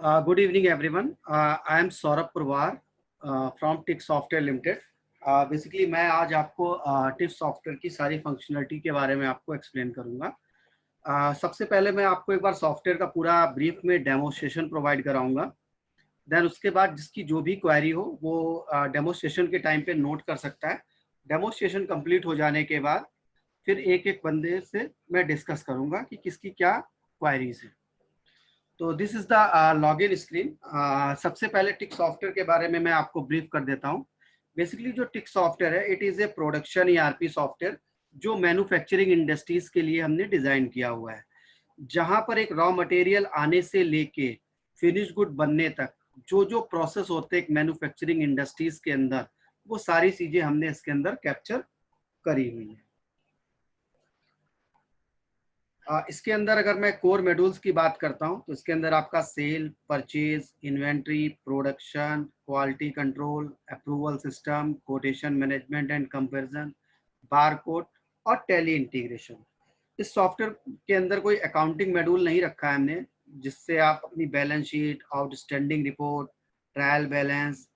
Good evening, everyone. I am Saurabh Purwar from TIC Software Limited. Basically मैं आज आपको TIC software की सारी फंक्शनलिटी के बारे में आपको एक्सप्लेन करूंगा। सबसे पहले मैं आपको एक बार सॉफ्टवेयर का पूरा ब्रीफ में डेमोस्ट्रेशन प्रोवाइड कराऊंगा। देन उसके बाद जिसकी जो भी क्वेरी हो वो डेमोस्ट्रेशन के टाइम पे नोट कर सकता है। डेमोस्ट्रेशन कंप्लीट हो जाने के बाद फिर एक एक बंदे से मैं डिस्कस करूंगा कि किसकी क्या क्वेरीज है। तो this is the login screen. सबसे पहले टिक सॉफ्टवेयर के बारे में मैं आपको ब्रीफ कर देता हूँ। बेसिकली जो टिक सॉफ्टवेयर है it is a production ERP software जो मैन्युफैक्चरिंग इंडस्ट्रीज के लिए हमने डिजाइन किया हुआ है, जहां पर एक रॉ मटेरियल आने से लेके फिनिश गुड बनने तक जो जो प्रोसेस होते हैं एक मैन्युफैक्चरिंग इंडस्ट्रीज के अंदर, वो सारी चीजें हमने इसके अंदर कैप्चर करी हुई है। इसके अंदर अगर मैं कोर मॉड्यूल्स की बात करता हूं तो इसके अंदर आपका sale, purchase, inventory, production, quality control, approval system, quotation management and comparison, barcode और टैली इंटीग्रेशन। इस सॉफ्टवेयर के अंदर कोई अकाउंटिंग मॉड्यूल नहीं रखा है हमने, जिससे आप अपनी balance sheet, outstanding report, trial balance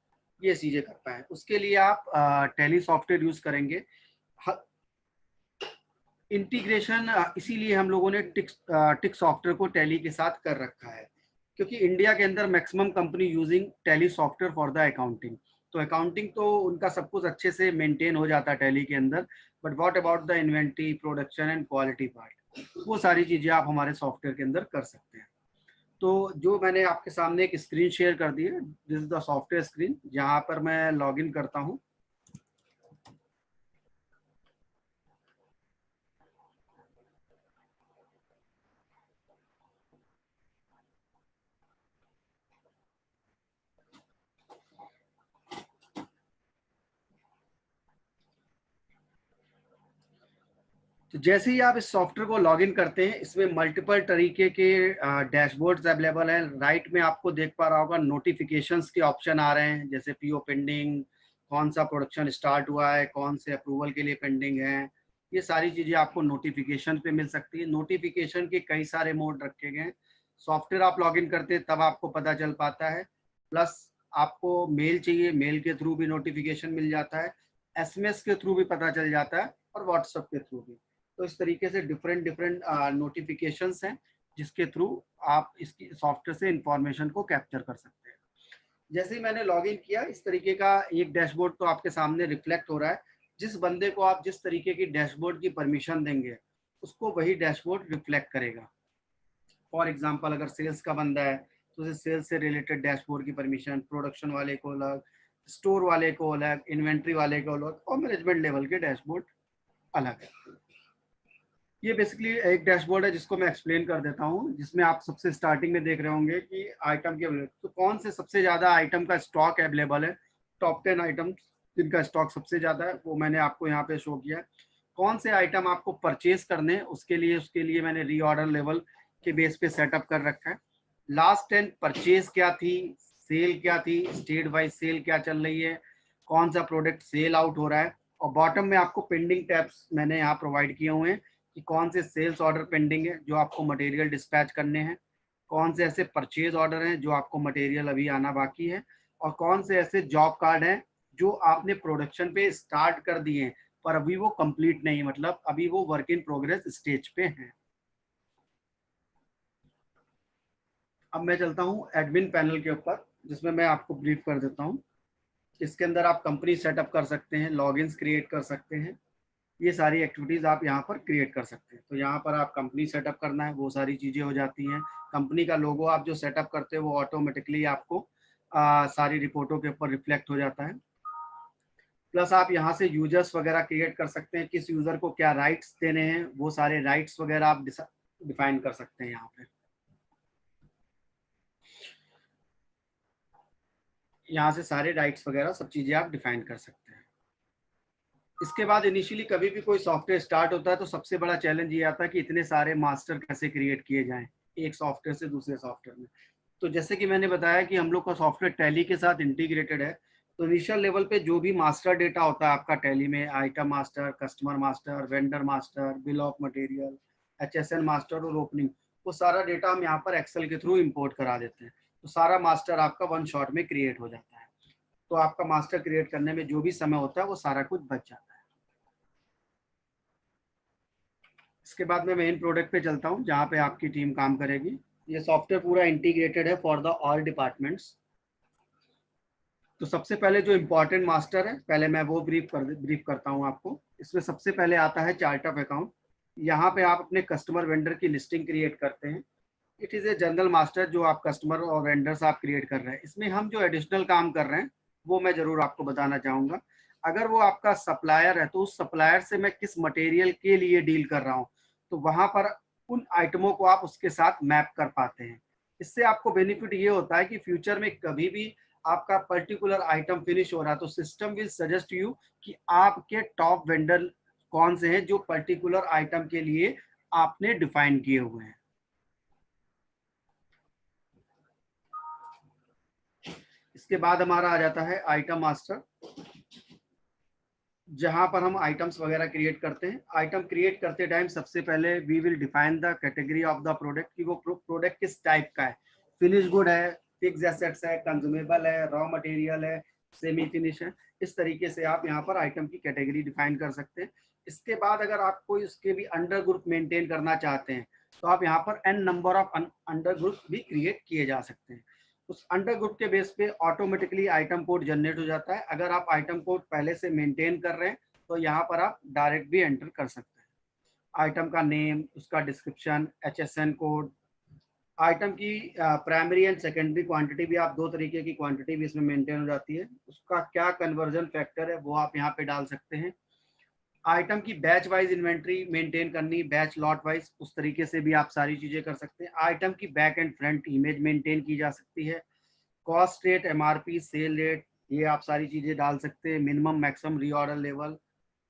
ये चीजें कर पाए। उसके लिए आप टैली सॉफ्टवेयर यूज करेंगे। इंटीग्रेशन इसीलिए हम लोगों ने टिक सॉफ्टवेयर को टैली के साथ कर रखा है, क्योंकि इंडिया के अंदर maximum company using tally software for the accounting. तो अकाउंटिंग तो उनका सब कुछ अच्छे से मेंटेन हो जाता है टैली के अंदर, but what about the inventory, production and quality part, वो सारी चीजें आप हमारे सॉफ्टवेयर के अंदर कर सकते हैं। तो जो मैंने आपके सामने एक स्क्रीन शेयर कर दी है, this is the software screen, जहाँ पर मैं लॉग इन करता हूँ। तो जैसे ही आप इस सॉफ्टवेयर को लॉगिन करते हैं, इसमें मल्टीपल तरीके के डैशबोर्ड्स अवेलेबल हैं। राइट में आपको देख पा रहा होगा नोटिफिकेशंस के ऑप्शन आ रहे हैं, जैसे पीओ पेंडिंग, कौन सा प्रोडक्शन स्टार्ट हुआ है, कौन से अप्रूवल के लिए पेंडिंग है, ये सारी चीज़ें आपको नोटिफिकेशन पे मिल सकती है। नोटिफिकेशन के कई सारे मोड रखे गए हैं। सॉफ्टवेयर आप लॉगिन करते हैं तब आपको पता चल पाता है। प्लस आपको मेल चाहिए, मेल के थ्रू भी नोटिफिकेशन मिल जाता है, एसएमएस के थ्रू भी पता चल जाता है और व्हाट्सएप के थ्रू भी। तो इस तरीके से डिफरेंट डिफरेंट नोटिफिकेशंस हैं जिसके थ्रू आप इसकी सॉफ्टवेयर से इंफॉर्मेशन को कैप्चर कर सकते हैं। जैसे ही मैंने लॉगिन किया, इस तरीके का एक डैशबोर्ड तो आपके सामने रिफ्लेक्ट हो रहा है। जिस बंदे को आप जिस तरीके की डैशबोर्ड की परमिशन देंगे उसको वही डैशबोर्ड रिफ्लेक्ट करेगा। फॉर एग्जाम्पल अगर सेल्स का बंदा है तो उसे सेल्स से रिलेटेड डैशबोर्ड की परमिशन, प्रोडक्शन वाले को अलग, स्टोर वाले को अलग, इन्वेंट्री वाले को अलग और मैनेजमेंट लेवल के डैशबोर्ड अलग है। ये बेसिकली एक डैशबोर्ड है जिसको मैं एक्सप्लेन कर देता हूँ, जिसमें आप सबसे स्टार्टिंग में देख रहे होंगे कि आइटम के तो कौन से सबसे ज़्यादा आइटम का स्टॉक अवेलेबल है। टॉप 10 आइटम जिनका स्टॉक सबसे ज़्यादा है वो मैंने आपको यहाँ पे शो किया है। कौन से आइटम आपको परचेज करने हैं उसके लिए मैंने रीऑर्डर लेवल के बेस पे सेटअप कर रखा है। लास्ट 10 परचेज क्या थी, सेल क्या थी, स्टेट वाइज सेल क्या चल रही है, कौन सा प्रोडक्ट सेल आउट हो रहा है। और बॉटम में आपको पेंडिंग टैब्स मैंने यहाँ प्रोवाइड किए हुए हैं कि कौन से सेल्स ऑर्डर पेंडिंग है जो आपको मटेरियल डिस्पैच करने हैं, कौन से ऐसे परचेज ऑर्डर हैं जो आपको मटेरियल अभी आना बाकी है, और कौन से ऐसे जॉब कार्ड हैं जो आपने प्रोडक्शन पे स्टार्ट कर दिए हैं पर अभी वो कंप्लीट नहीं, मतलब अभी वो वर्क इन प्रोग्रेस स्टेज पे हैं। अब मैं चलता हूँ एडमिन पैनल के ऊपर, जिसमें मैं आपको ब्रीफ कर देता हूँ। इसके अंदर आप कंपनी सेटअप कर सकते हैं, लॉगिन्स क्रिएट कर सकते हैं, ये सारी एक्टिविटीज आप यहाँ पर क्रिएट कर सकते हैं। तो यहाँ पर आप कंपनी सेटअप करना है, वो सारी चीजें हो जाती हैं। कंपनी का लोगो आप जो सेटअप करते हैं वो ऑटोमेटिकली आपको सारी रिपोर्टों के ऊपर रिफ्लेक्ट हो जाता है। प्लस आप यहाँ से यूजर्स वगैरह क्रिएट कर सकते हैं, किस यूजर को क्या राइट्स देने हैं, वो सारे राइट्स वगैरह आप डिफाइन कर सकते हैं। यहाँ से सारे राइट्स वगैरह सब चीजें आप डिफाइन कर सकते हैं। इसके बाद इनिशियली कभी भी कोई सॉफ्टवेयर स्टार्ट होता है तो सबसे बड़ा चैलेंज ये आता है कि इतने सारे मास्टर कैसे क्रिएट किए जाएं एक सॉफ्टवेयर से दूसरे सॉफ्टवेयर में। तो जैसे कि मैंने बताया कि हम लोग का सॉफ्टवेयर टैली के साथ इंटीग्रेटेड है, तो इनिशियल लेवल पे जो भी मास्टर डेटा होता है आपका टैली में, item master, customer master, vendor master, bill of material, HSN master और ओपनिंग, वो सारा डेटा हम यहाँ पर एक्सेल के थ्रू इम्पोर्ट करा देते हैं। तो सारा मास्टर आपका वन शॉट में क्रिएट हो जाता है। तो आपका मास्टर क्रिएट करने में जो भी समय होता है वो सारा कुछ बच जाता है। इसके बाद मैं मेन प्रोडक्ट पे चलता हूँ जहाँ पे आपकी टीम काम करेगी। ये सॉफ्टवेयर पूरा इंटीग्रेटेड है फॉर द ऑल डिपार्टमेंट्स। तो सबसे पहले जो इम्पोर्टेंट मास्टर है, पहले मैं वो ब्रीफ करता हूँ आपको। इसमें सबसे पहले आता है चार्ट ऑफ अकाउंट। यहाँ पे आप अपने कस्टमर वेंडर की लिस्टिंग क्रिएट करते हैं। It is a general master जो आप कस्टमर और वेंडर्स आप क्रिएट कर रहे हैं। इसमें हम जो एडिशनल काम कर रहे हैं वो मैं जरूर आपको बताना चाहूँगा। अगर वो आपका सप्लायर है तो उस सप्लायर से मैं किस मटेरियल के लिए डील कर रहा हूँ, तो वहाँ पर उन आइटमों को आप उसके साथ मैप कर पाते हैं। इससे आपको बेनिफिट ये होता है कि फ्यूचर में कभी भी आपका पर्टिकुलर आइटम फिनिश हो रहा है तो सिस्टम विल सजेस्ट यू कि आपके टॉप वेंडर कौन से हैं जो पर्टिकुलर आइटम के लिए आपने डिफाइन किए हुए हैं। इसके बाद हमारा आ जाता है आइटम मास्टर, जहां पर हम आइटम्स वगैरह क्रिएट करते हैं। आइटम क्रिएट करते टाइम सबसे पहले we will define the category of the product कि वो प्रोडक्ट किस टाइप का है। फिनिश गुड है, फिक्स एसेट्स है, कंज्यूमेबल है, रॉ मटेरियल है, सेमी फिनिश है। इस तरीके से आप यहाँ पर आइटम की कैटेगरी डिफाइन कर सकते हैं। इसके बाद अगर आप कोई उसके भी अंडर ग्रुप मेंटेन करना चाहते हैं तो आप यहाँ पर n number of under group भी क्रिएट किए जा सकते हैं। उस अंडर ग्रुप के बेस पे ऑटोमेटिकली आइटम कोड जनरेट हो जाता है। अगर आप आइटम कोड पहले से मेंटेन कर रहे हैं तो यहाँ पर आप डायरेक्ट भी एंटर कर सकते हैं। आइटम का नेम, उसका डिस्क्रिप्शन, HSN कोड, आइटम की प्राइमरी एंड सेकेंडरी क्वांटिटी भी, आप दो तरीके की क्वांटिटी भी इसमें मेंटेन हो जाती है। उसका क्या कन्वर्जन फैक्टर है वो आप यहाँ पे डाल सकते हैं। आइटम की बैच वाइज इन्वेंट्री मेंटेन करनी, बैच लॉट वाइज, उस तरीके से भी आप सारी चीजें कर सकते हैं। आइटम की back and front image maintain की जा सकती है। Cost rate, MRP, cell rate, ये आप सारी चीजें डाल सकते हैं। मिनिमम मैक्सिमम रीऑर्डर लेवल,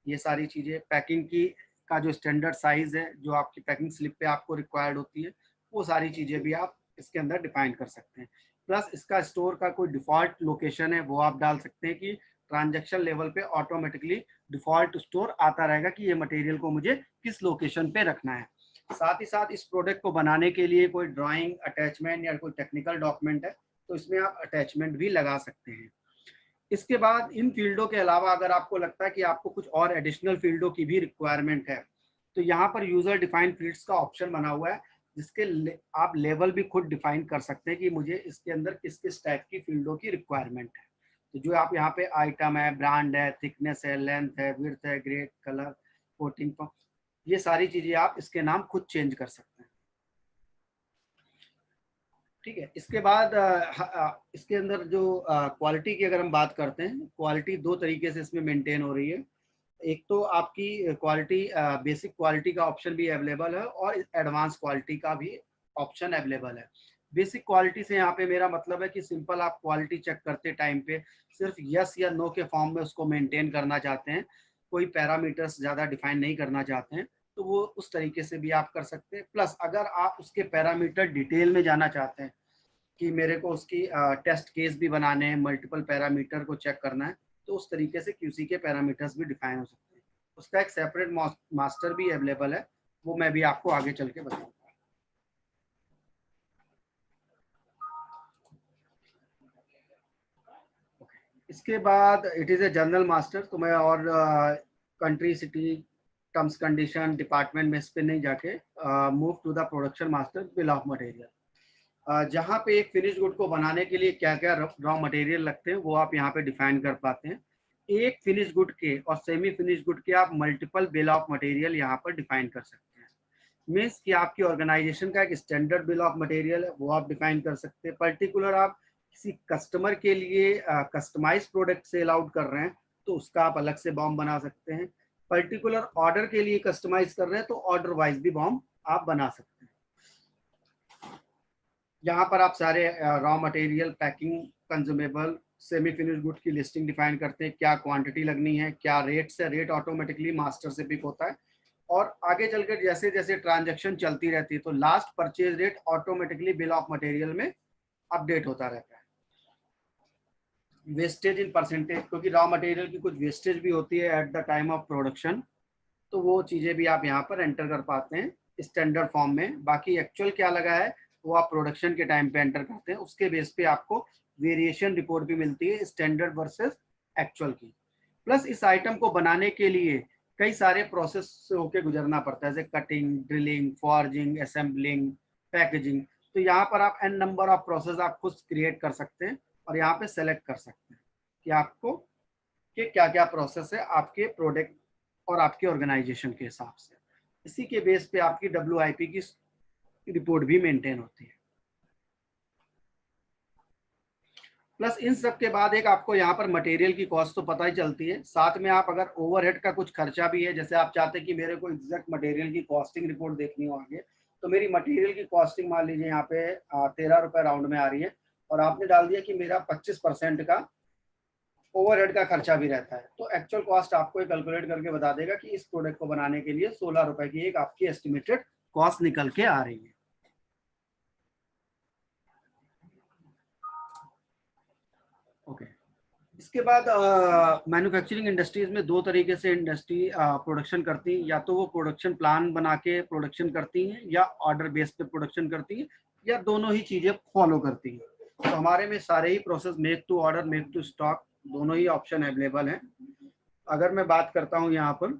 ये सारी चीजें। पैकिंग की का जो स्टैंडर्ड साइज है जो आपकी पैकिंग स्लिप पे आपको रिक्वायर्ड होती है, वो सारी चीजें भी आप इसके अंदर डिफाइन कर सकते हैं। प्लस इसका स्टोर का कोई डिफॉल्ट लोकेशन है वो आप डाल सकते हैं कि ट्रांजैक्शन लेवल पे ऑटोमेटिकली डिफॉल्ट स्टोर आता रहेगा कि ये मटेरियल को मुझे किस लोकेशन पे रखना है। साथ ही साथ इस प्रोडक्ट को बनाने के लिए कोई ड्राइंग, अटैचमेंट या कोई टेक्निकल डॉक्यूमेंट है तो इसमें आप अटैचमेंट भी लगा सकते हैं। इसके बाद इन फील्डों के अलावा अगर आपको लगता है कि आपको कुछ और एडिशनल फील्डों की भी रिक्वायरमेंट है तो यहाँ पर यूजर डिफाइन फील्ड्स का ऑप्शन बना हुआ है, जिसके आप लेवल भी खुद डिफाइन कर सकते हैं कि मुझे इसके अंदर किस किस टाइप की फील्डों की रिक्वायरमेंट है। तो जो आप यहाँ पे आइटम है, ब्रांड है, थिकनेस है, लेंथ है, विड्थ है, ग्रेड, कलर, कोटिंग, ये सारी चीजें आप इसके नाम खुद चेंज कर सकते हैं। ठीक है। इसके बाद इसके अंदर जो क्वालिटी की अगर हम बात करते हैं, क्वालिटी दो तरीके से इसमें मेंटेन हो रही है। एक तो आपकी क्वालिटी, बेसिक क्वालिटी का ऑप्शन भी अवेलेबल है और एडवांस क्वालिटी का भी ऑप्शन अवेलेबल है। बेसिक क्वालिटी से यहाँ पे मेरा मतलब है कि सिंपल आप क्वालिटी चेक करते टाइम पे सिर्फ यस या नो के फॉर्म में उसको मेंटेन करना चाहते हैं, कोई पैरामीटर्स ज़्यादा डिफाइन नहीं करना चाहते हैं, तो वो उस तरीके से भी आप कर सकते हैं। प्लस अगर आप उसके पैरामीटर डिटेल में जाना चाहते हैं कि मेरे को उसकी टेस्ट केस भी बनाने हैं, मल्टीपल पैरामीटर को चेक करना है, तो उस तरीके से QC के पैरामीटर्स भी डिफाइन हो सकते हैं। उसका एक सेपरेट मास्टर भी अवेलेबल है, वो मैं भी आपको आगे चल के बताऊंगा। इसके बाद it is a general master, तो मैं और country, city, terms condition, department में इस पर नहीं जाके move to the production master, bill of material, जहाँ पे एक फिनिश गुड को बनाने के लिए क्या क्या रॉ मटेरियल लगते हैं वो आप यहाँ पे डिफाइन कर पाते हैं। एक फिनिश गुड के और सेमी फिनिश गुड के आप मल्टीपल बिल ऑफ मटेरियल यहाँ पर डिफाइन कर सकते हैं। मीन्स कि आपकी ऑर्गेनाइजेशन का एक स्टैंडर्ड बिल ऑफ मटेरियल है वो आप डिफाइन कर सकते हैं। पर्टिकुलर आप किसी कस्टमर के लिए कस्टमाइज प्रोडक्ट सेल आउट कर रहे हैं तो उसका आप अलग से बॉम्ब बना सकते हैं। पर्टिकुलर ऑर्डर के लिए कस्टमाइज कर रहे हैं तो ऑर्डर वाइज भी बॉम्ब आप बना सकते हैं। यहाँ पर आप सारे raw material, packing, consumable, semi finish good की लिस्टिंग डिफाइन करते हैं, क्या क्वांटिटी लगनी है, क्या रेट से, रेट ऑटोमेटिकली मास्टर से पिक होता है। और आगे चलकर जैसे जैसे ट्रांजैक्शन चलती रहती है तो last purchase rate automatically bill of material में अपडेट होता रहता है। वेस्टेज इन परसेंटेज, क्योंकि रॉ मटेरियल की कुछ वेस्टेज भी होती है at the time of production, तो वो चीज़ें भी आप यहाँ पर एंटर कर पाते हैं स्टैंडर्ड फॉर्म में। बाकी एक्चुअल क्या लगा है वो आप प्रोडक्शन के टाइम पे एंटर करते हैं, उसके बेस पे आपको वेरिएशन रिपोर्ट भी मिलती है स्टैंडर्ड वर्सेस एक्चुअल की। प्लस इस आइटम को बनाने के लिए कई सारे प्रोसेस से होके गुजरना पड़ता है, जैसे cutting, drilling, forging, assembling, packaging. तो यहाँ पर आप एन नंबर ऑफ प्रोसेस आप खुद क्रिएट कर सकते हैं और यहाँ पे सेलेक्ट कर सकते हैं कि आपको कि क्या क्या प्रोसेस है आपके प्रोडक्ट और आपके ऑर्गेनाइजेशन के हिसाब से। इसी के बेस पे आपकी WIP की रिपोर्ट भी मेंटेन होती है। प्लस इन सब के बाद एक आपको यहाँ पर मटेरियल की कॉस्ट तो पता ही चलती है, साथ में आप अगर ओवरहेड का कुछ खर्चा भी है, जैसे आप चाहते हैं कि मेरे को एग्जैक्ट मटेरियल की कॉस्टिंग रिपोर्ट देखनी हो आगे, तो मेरी मटेरियल की कॉस्टिंग मान लीजिए यहाँ पे 13 रुपये राउंड में आ रही है और आपने डाल दिया कि मेरा 25% का ओवरहेड का खर्चा भी रहता है, तो एक्चुअल कॉस्ट आपको कैलकुलेट करके बता देगा कि इस प्रोडक्ट को बनाने के लिए 16 रुपए की एक आपकी एस्टिमेटेड कॉस्ट निकल के आ रही है। ओके, इसके बाद मैन्युफैक्चरिंग इंडस्ट्रीज में दो तरीके से इंडस्ट्री प्रोडक्शन करती हैं, या तो वो प्रोडक्शन प्लान बना के प्रोडक्शन करती हैं या ऑर्डर बेस पे प्रोडक्शन करती हैं, या दोनों ही चीजें फॉलो करती हैं। तो हमारे में सारे ही process make to order, make to stock, दोनों ही ऑप्शन अवेलेबल हैं। अगर मैं बात करता हूँ यहाँ पर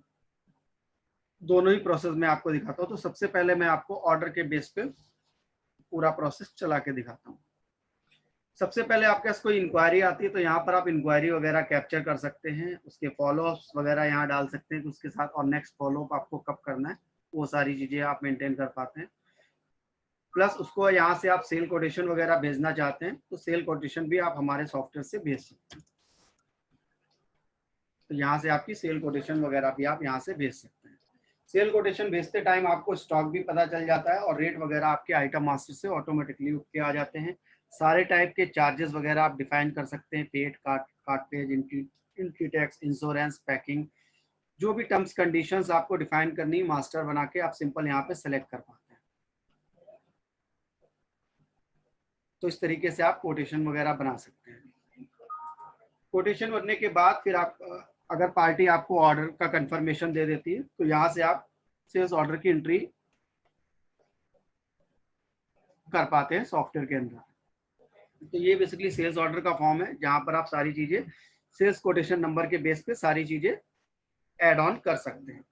दोनों ही प्रोसेस में आपको दिखाता हूँ, तो सबसे पहले मैं आपको ऑर्डर के बेस पे पूरा प्रोसेस चला के दिखाता हूँ। सबसे पहले आपके पास कोई इंक्वायरी आती है तो यहाँ पर आप इंक्वायरी वगैरह कैप्चर कर सकते हैं, उसके फॉलोअप्स वगैरह यहाँ डाल सकते हैं कि उसके साथ और नेक्स्ट फॉलोअप आपको कब करना है, वो सारी चीजें आप मेंटेन कर पाते हैं। प्लस उसको यहाँ से आप सेल कोटेशन वगैरह भेजना चाहते हैं तो सेल कोटेशन भी आप हमारे सॉफ्टवेयर से भेज सकते हैं। तो यहाँ से आपकी सेल कोटेशन वगैरह भी आप यहाँ से भेज सकते हैं। सेल कोटेशन भेजते टाइम आपको स्टॉक भी पता चल जाता है और रेट वगैरह आपके आइटम मास्टर से ऑटोमेटिकली उठ के आ जाते हैं। सारे टाइप के चार्जेस वगैरह आप डिफाइन कर सकते हैं, paid, cartage, entry tax, insurance, packing, जो भी टर्म्स कंडीशंस आपको डिफाइन करनी है मास्टर बना के आप सिंपल यहाँ पे सेलेक्ट कर पाते हैं। तो इस तरीके से आप कोटेशन वगैरह बना सकते हैं। कोटेशन बनने के बाद फिर आप अगर पार्टी आपको ऑर्डर का कंफर्मेशन दे देती है तो यहाँ से आप सेल्स ऑर्डर की एंट्री कर पाते हैं सॉफ्टवेयर के अंदर। तो ये बेसिकली सेल्स ऑर्डर का फॉर्म है जहां पर आप सारी चीजें सेल्स कोटेशन नंबर के बेस पे सारी चीजें ऐड ऑन कर सकते हैं।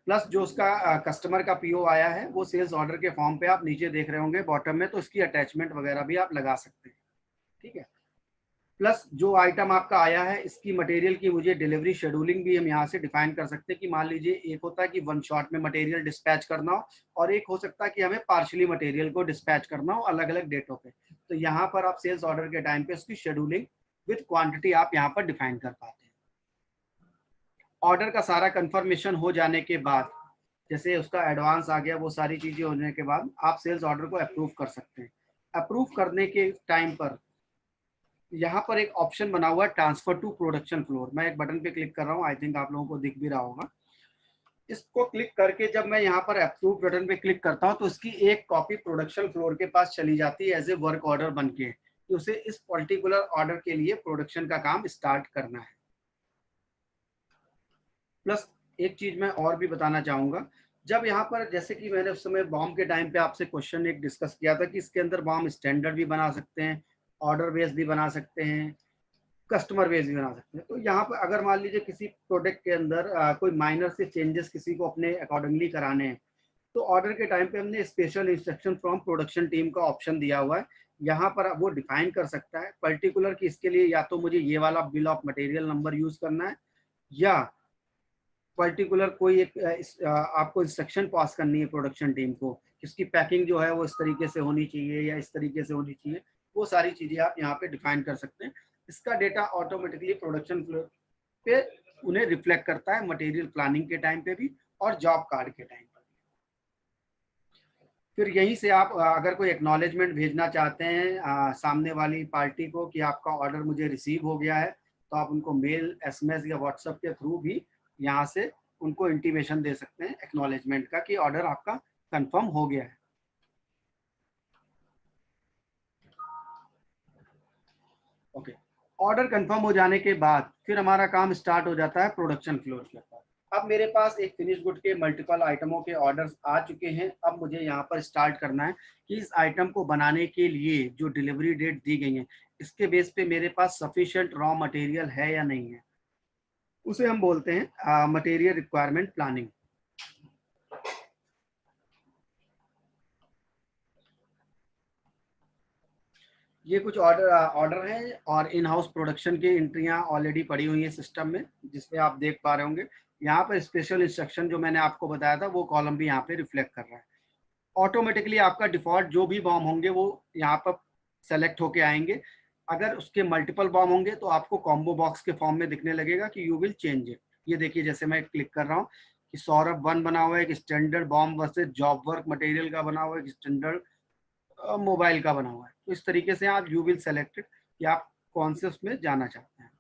प्लस जो उसका कस्टमर का PO आया है वो सेल्स ऑर्डर के फॉर्म पे आप नीचे देख रहे होंगे बॉटम में, तो इसकी अटैचमेंट वगैरह भी आप लगा सकते हैं। ठीक है, प्लस जो आइटम आपका आया है इसकी मटेरियल की मुझे डिलीवरी शेड्यूलिंग भी हम यहाँ से डिफाइन कर सकते हैं कि मान लीजिए एक होता है कि वन शॉट में मटेरियल डिस्पैच करना हो और एक हो सकता है कि हमें पार्शली मटेरियल को डिस्पैच करना हो अलग अलग डेटों पे। तो यहाँ पर आप सेल्स ऑर्डर के टाइम पे उसकी शेड्यूलिंग विद क्वांटिटी आप यहाँ पर डिफाइन कर पाते हैं। ऑर्डर का सारा कंफर्मेशन हो जाने के बाद, जैसे उसका एडवांस आ गया, वो सारी चीजें होने के बाद आप सेल्स ऑर्डर को अप्रूव कर सकते हैं। अप्रूव करने के टाइम पर यहाँ पर एक ऑप्शन बना हुआ है ट्रांसफर टू प्रोडक्शन फ्लोर, मैं एक बटन पे क्लिक कर रहा हूँ, आई थिंक आप लोगों को दिख भी रहा होगा। इसको क्लिक करके जब मैं यहाँ पर अप्रूव बटन पे क्लिक करता हूँ तो इसकी एक कॉपी प्रोडक्शन फ्लोर के पास चली जाती है एज ए वर्क ऑर्डर बन के, कि उसे इस पर्टिकुलर ऑर्डर के लिए प्रोडक्शन का काम स्टार्ट करना है। प्लस एक चीज मैं और भी बताना चाहूंगा, जब यहाँ पर जैसे कि मैंने उस समय बॉम्ब के टाइम पे आपसे क्वेश्चन एक डिस्कस किया था कि इसके अंदर बॉम्ब स्टैंडर्ड भी बना सकते हैं, ऑर्डर बेस भी बना सकते हैं, कस्टमर बेस भी बना सकते हैं। तो यहाँ पर अगर मान लीजिए किसी प्रोडक्ट के अंदर कोई माइनर से चेंजेस किसी को अपने अकॉर्डिंगली कराने हैं तो ऑर्डर के टाइम पे हमने special instruction from production team का ऑप्शन दिया हुआ है। यहाँ पर वो डिफाइन कर सकता है पर्टिकुलर कि इसके लिए या तो मुझे ये वाला bill of material number use करना है या पर्टिकुलर कोई एक आपको इंस्ट्रक्शन पास करनी है प्रोडक्शन टीम को, इसकी पैकिंग जो है वो इस तरीके से होनी चाहिए या इस तरीके से होनी चाहिए। वो सारी चीजें आप यहाँ पे डिफाइन कर सकते हैं। इसका डेटा ऑटोमेटिकली प्रोडक्शन फ्लोर पे उन्हें रिफ्लेक्ट करता है मटेरियल प्लानिंग के टाइम पे भी और जॉब कार्ड के टाइम पर। फिर यहीं से आप अगर कोई एक्नॉलेजमेंट भेजना चाहते हैं सामने वाली पार्टी को कि आपका ऑर्डर मुझे रिसीव हो गया है, तो आप उनको मेल, SMS या व्हाट्सएप के थ्रू भी यहाँ से उनको इंटीमेशन दे सकते हैं एक्नॉलेजमेंट का कि ऑर्डर आपका कंफर्म हो गया है। ओके, ऑर्डर कंफर्म हो जाने के बाद फिर हमारा काम स्टार्ट हो जाता है प्रोडक्शन फ्लोर के ऊपर। अब मेरे पास एक फिनिश गुड के मल्टीपल आइटमों के ऑर्डर्स आ चुके हैं। अब मुझे यहाँ पर स्टार्ट करना है कि इस आइटम को बनाने के लिए जो डिलीवरी डेट दी गई है, इसके बेस पे मेरे पास सफिशिएंट रॉ मटेरियल है या नहीं है। उसे हम बोलते हैं मटेरियल रिक्वायरमेंट प्लानिंग। ये कुछ ऑर्डर हैं और इन हाउस प्रोडक्शन की एंट्रियां ऑलरेडी पड़ी हुई हैं सिस्टम में, जिसमें आप देख पा रहे होंगे। यहाँ पर स्पेशल इंस्ट्रक्शन जो मैंने आपको बताया था वो कॉलम भी यहाँ पे रिफ्लेक्ट कर रहा है। ऑटोमेटिकली आपका डिफॉल्ट जो भी बॉम्ब होंगे वो यहाँ पर सेलेक्ट होके आएंगे। अगर उसके मल्टीपल बॉम्ब होंगे तो आपको कॉम्बो बॉक्स के फॉर्म में दिखने लगेगा कि यू विल चेंज इट। ये देखिए, जैसे मैं क्लिक कर रहा हूँ कि सौरभ 1 बना हुआ है, एक standard bomb versus job work material का बना हुआ है, एक स्टैंडर्ड मोबाइल का बना हुआ है। तो इस तरीके से आप यू विल सेलेक्टेड कि आप कौन से उसमें जाना चाहते हैं।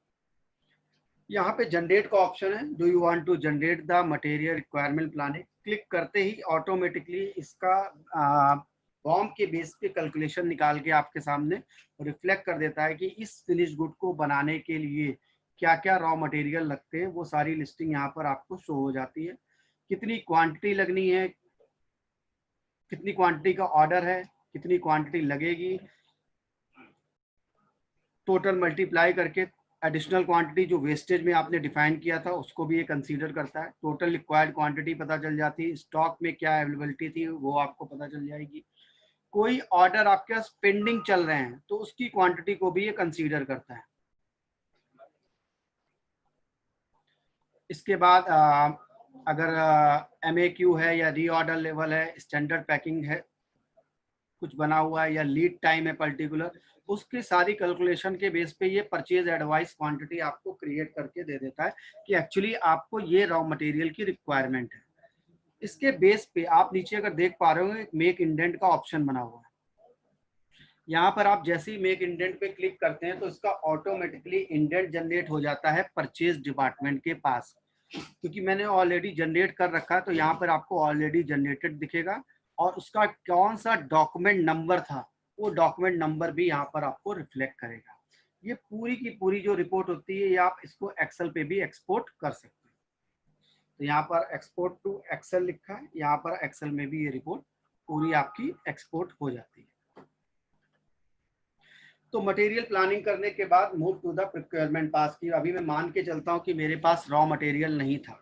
यहाँ पे जनरेट का ऑप्शन है, do you want to generate the material requirement planning. Click करते ही ऑटोमेटिकली इसका बॉम्ब के बेस पे कैलकुलेशन निकाल के आपके सामने रिफ्लेक्ट कर देता है कि इस फिनिश गुड को बनाने के लिए क्या क्या रॉ मटेरियल लगते हैं। वो सारी लिस्टिंग यहाँ पर आपको शो हो जाती है। कितनी क्वांटिटी लगनी है, कितनी क्वांटिटी का ऑर्डर है, कितनी क्वांटिटी लगेगी, टोटल मल्टीप्लाई करके एडिशनल क्वांटिटी जो वेस्टेज में आपने डिफाइन किया था उसको भी ये कंसीडर करता है। टोटल रिक्वायर्ड क्वांटिटी पता चल जाती है, स्टॉक में क्या अवेलेबिलिटी थी वो आपको पता चल जाएगी। कोई ऑर्डर आपके पास पेंडिंग चल रहे हैं तो उसकी क्वांटिटी को भी ये कंसीडर करता है। इसके बाद अगर MAQ है या रीऑर्डर लेवल है, स्टैंडर्ड पैकिंग है कुछ बना हुआ है, या लीड टाइम है पर्टिकुलर, उसकी सारी कैलकुलेशन के बेस पे ये परचेज एडवाइस क्वांटिटी आपको क्रिएट करके दे देता है कि एक्चुअली आपको ये रॉ मटेरियल की रिक्वायरमेंट है। इसके बेस पे आप नीचे अगर देख पा रहे हो एक मेक इंडेंट का ऑप्शन बना हुआ है। यहाँ पर आप जैसे ही मेक इंडेंट पे क्लिक करते हैं तो इसका ऑटोमेटिकली इंडेंट जनरेट हो जाता है परचेज डिपार्टमेंट के पास। क्योंकि मैंने ऑलरेडी जनरेट कर रखा है तो यहाँ पर आपको ऑलरेडी जनरेटेड दिखेगा और उसका कौन सा डॉक्यूमेंट नंबर था वो डॉक्यूमेंट नंबर भी यहाँ पर आपको रिफ्लेक्ट करेगा। ये पूरी की पूरी जो रिपोर्ट होती है ये आप इसको एक्सेल पे भी एक्सपोर्ट कर सकते हैं। तो यहाँ पर एक्सपोर्ट टू एक्सेल लिखा है, यहाँ पर एक्सेल में भी ये रिपोर्ट पूरी आपकी एक्सपोर्ट हो जाती है। तो मटेरियल प्लानिंग करने के बाद मूव टू द प्रोक्योरमेंट पास की। अभी मैं मान के चलता हूँ कि मेरे पास रॉ मटेरियल नहीं था,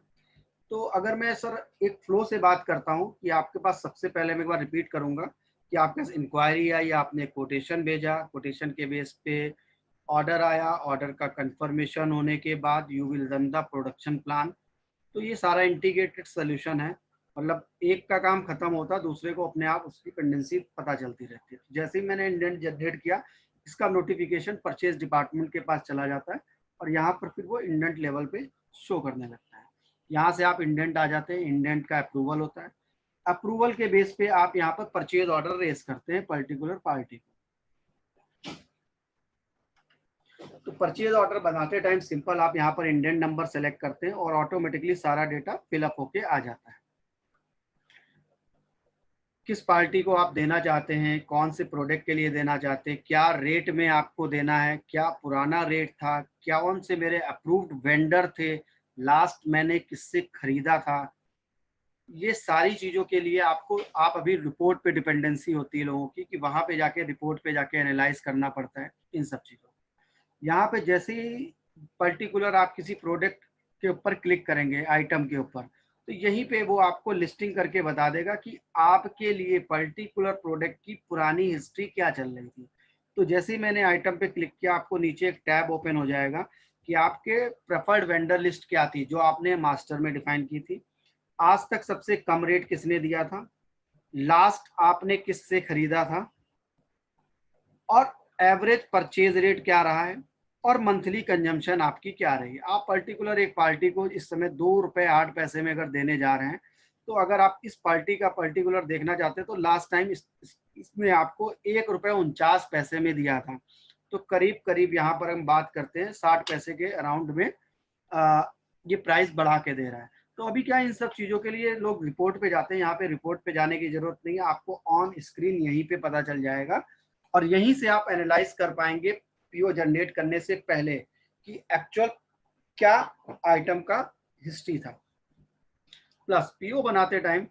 तो अगर मैं सर एक फ्लो से बात करता हूँ कि आपके पास सबसे पहले मैं एक बार रिपीट करूंगा कि आपके पास इंक्वायरी आई, आपने कोटेशन भेजा, कोटेशन के बेस पे ऑर्डर आया, ऑर्डर का कंफर्मेशन होने के बाद you will run the production plan. तो ये सारा इंटीग्रेटेड सोल्यूशन है, मतलब एक का काम खत्म होता दूसरे को अपने आप उसकी पेंडेंसी पता चलती रहती है। जैसे ही मैंने इंडेंट जनरेट किया इसका नोटिफिकेशन परचेज डिपार्टमेंट के पास चला जाता है और यहाँ पर फिर वो इंडेंट लेवल पे शो करने लगता है। यहाँ से आप इंडेंट आ जाते हैं, इंडेंट का अप्रूवल होता है। अप्रूवल के बेस पे आप यहाँ पर परचेज ऑर्डर रेस करते हैं पर्टिकुलर पार्टी को। तो परचेज ऑर्डर बनाते टाइम सिंपल आप यहाँ पर इंडेंट नंबर सेलेक्ट करते हैं और ऑटोमेटिकली सारा डेटा फिलअप होके आ जाता है। किस पार्टी को आप देना चाहते हैं, कौन से प्रोडक्ट के लिए देना चाहते हैं, क्या रेट में आपको देना है, क्या पुराना रेट था, क्या कौन से मेरे अप्रूव्ड वेंडर थे, लास्ट मैंने किससे खरीदा था। ये सारी चीज़ों के लिए आपको आप अभी रिपोर्ट पे डिपेंडेंसी होती है लोगों की कि वहाँ पे जाके रिपोर्ट पे जाके एनालाइज करना पड़ता है इन सब चीज़ों। यहाँ पे जैसे ही पर्टिकुलर आप किसी प्रोडक्ट के ऊपर क्लिक करेंगे, आइटम के ऊपर, तो यहीं पे वो आपको लिस्टिंग करके बता देगा कि आपके लिए पर्टिकुलर प्रोडक्ट की पुरानी हिस्ट्री क्या चल रही थी। तो जैसे ही मैंने आइटम पे क्लिक किया आपको नीचे एक टैब ओपन हो जाएगा कि आपके प्रेफर्ड वेंडर लिस्ट क्या थी जो आपने मास्टर में डिफाइन की थी, आज तक सबसे कम रेट किसने दिया था, लास्ट आपने किससे खरीदा था, और एवरेज परचेज रेट क्या रहा है, और मंथली कंजम्पशन आपकी क्या रही है। आप पर्टिकुलर एक पार्टी को इस समय 2 रुपए 8 पैसे में अगर देने जा रहे हैं तो अगर आप इस पार्टी का पर्टिकुलर देखना चाहते हैं तो लास्ट टाइम इसमें आपको 1 रुपए 49 पैसे में दिया था। तो करीब करीब यहाँ पर हम बात करते हैं 60 पैसे के अराउंड में ये प्राइस बढ़ा के दे रहा है। तो अभी क्या इन सब चीज़ों के लिए लोग रिपोर्ट पे जाते हैं, यहाँ पे रिपोर्ट पे जाने की जरूरत नहीं है, आपको ऑन स्क्रीन यहीं पे पता चल जाएगा और यहीं से आप एनालाइज कर पाएंगे पीओ जनरेट करने से पहले कि एक्चुअल क्या आइटम का हिस्ट्री था। प्लस पीओ बनाते टाइम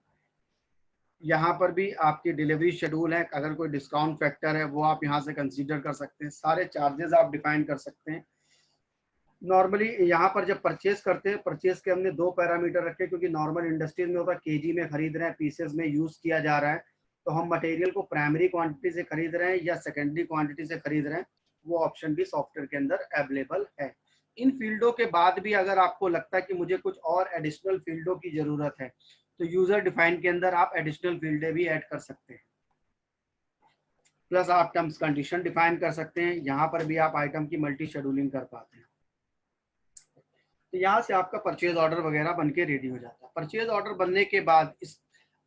यहाँ पर भी आपके डिलीवरी शेड्यूल है, अगर कोई डिस्काउंट फैक्टर है वो आप यहाँ से कंसीडर कर सकते हैं, सारे चार्जेस आप डिफाइन कर सकते हैं। नॉर्मली यहाँ पर जब परचेज करते हैं, परचेज के हमने दो पैरामीटर रखे, क्योंकि नॉर्मल इंडस्ट्रीज में होता है केजी में खरीद रहे हैं, पीसेस में यूज किया जा रहा है, तो हम मटेरियल को प्राइमरी क्वांटिटी से खरीद रहे हैं या सेकेंडरी क्वांटिटी से खरीद रहे हैं, वो ऑप्शन भी सॉफ्टवेयर के अंदर अवेलेबल है। इन फील्डों के बाद भी अगर आपको लगता है कि मुझे कुछ और एडिशनल फील्डों की जरूरत है, तो यूजर डिफाइन के अंदर आप एडिशनल फील्डें भी ऐड कर सकते हैं। प्लस आप टर्म्स कंडीशन डिफाइन कर सकते हैं, यहाँ पर भी आप आइटम की मल्टी शेड्यूलिंग कर पाते हैं। तो यहाँ से आपका परचेज ऑर्डर वगैरह बन के रेडी हो जाता है। परचेज ऑर्डर बनने के बाद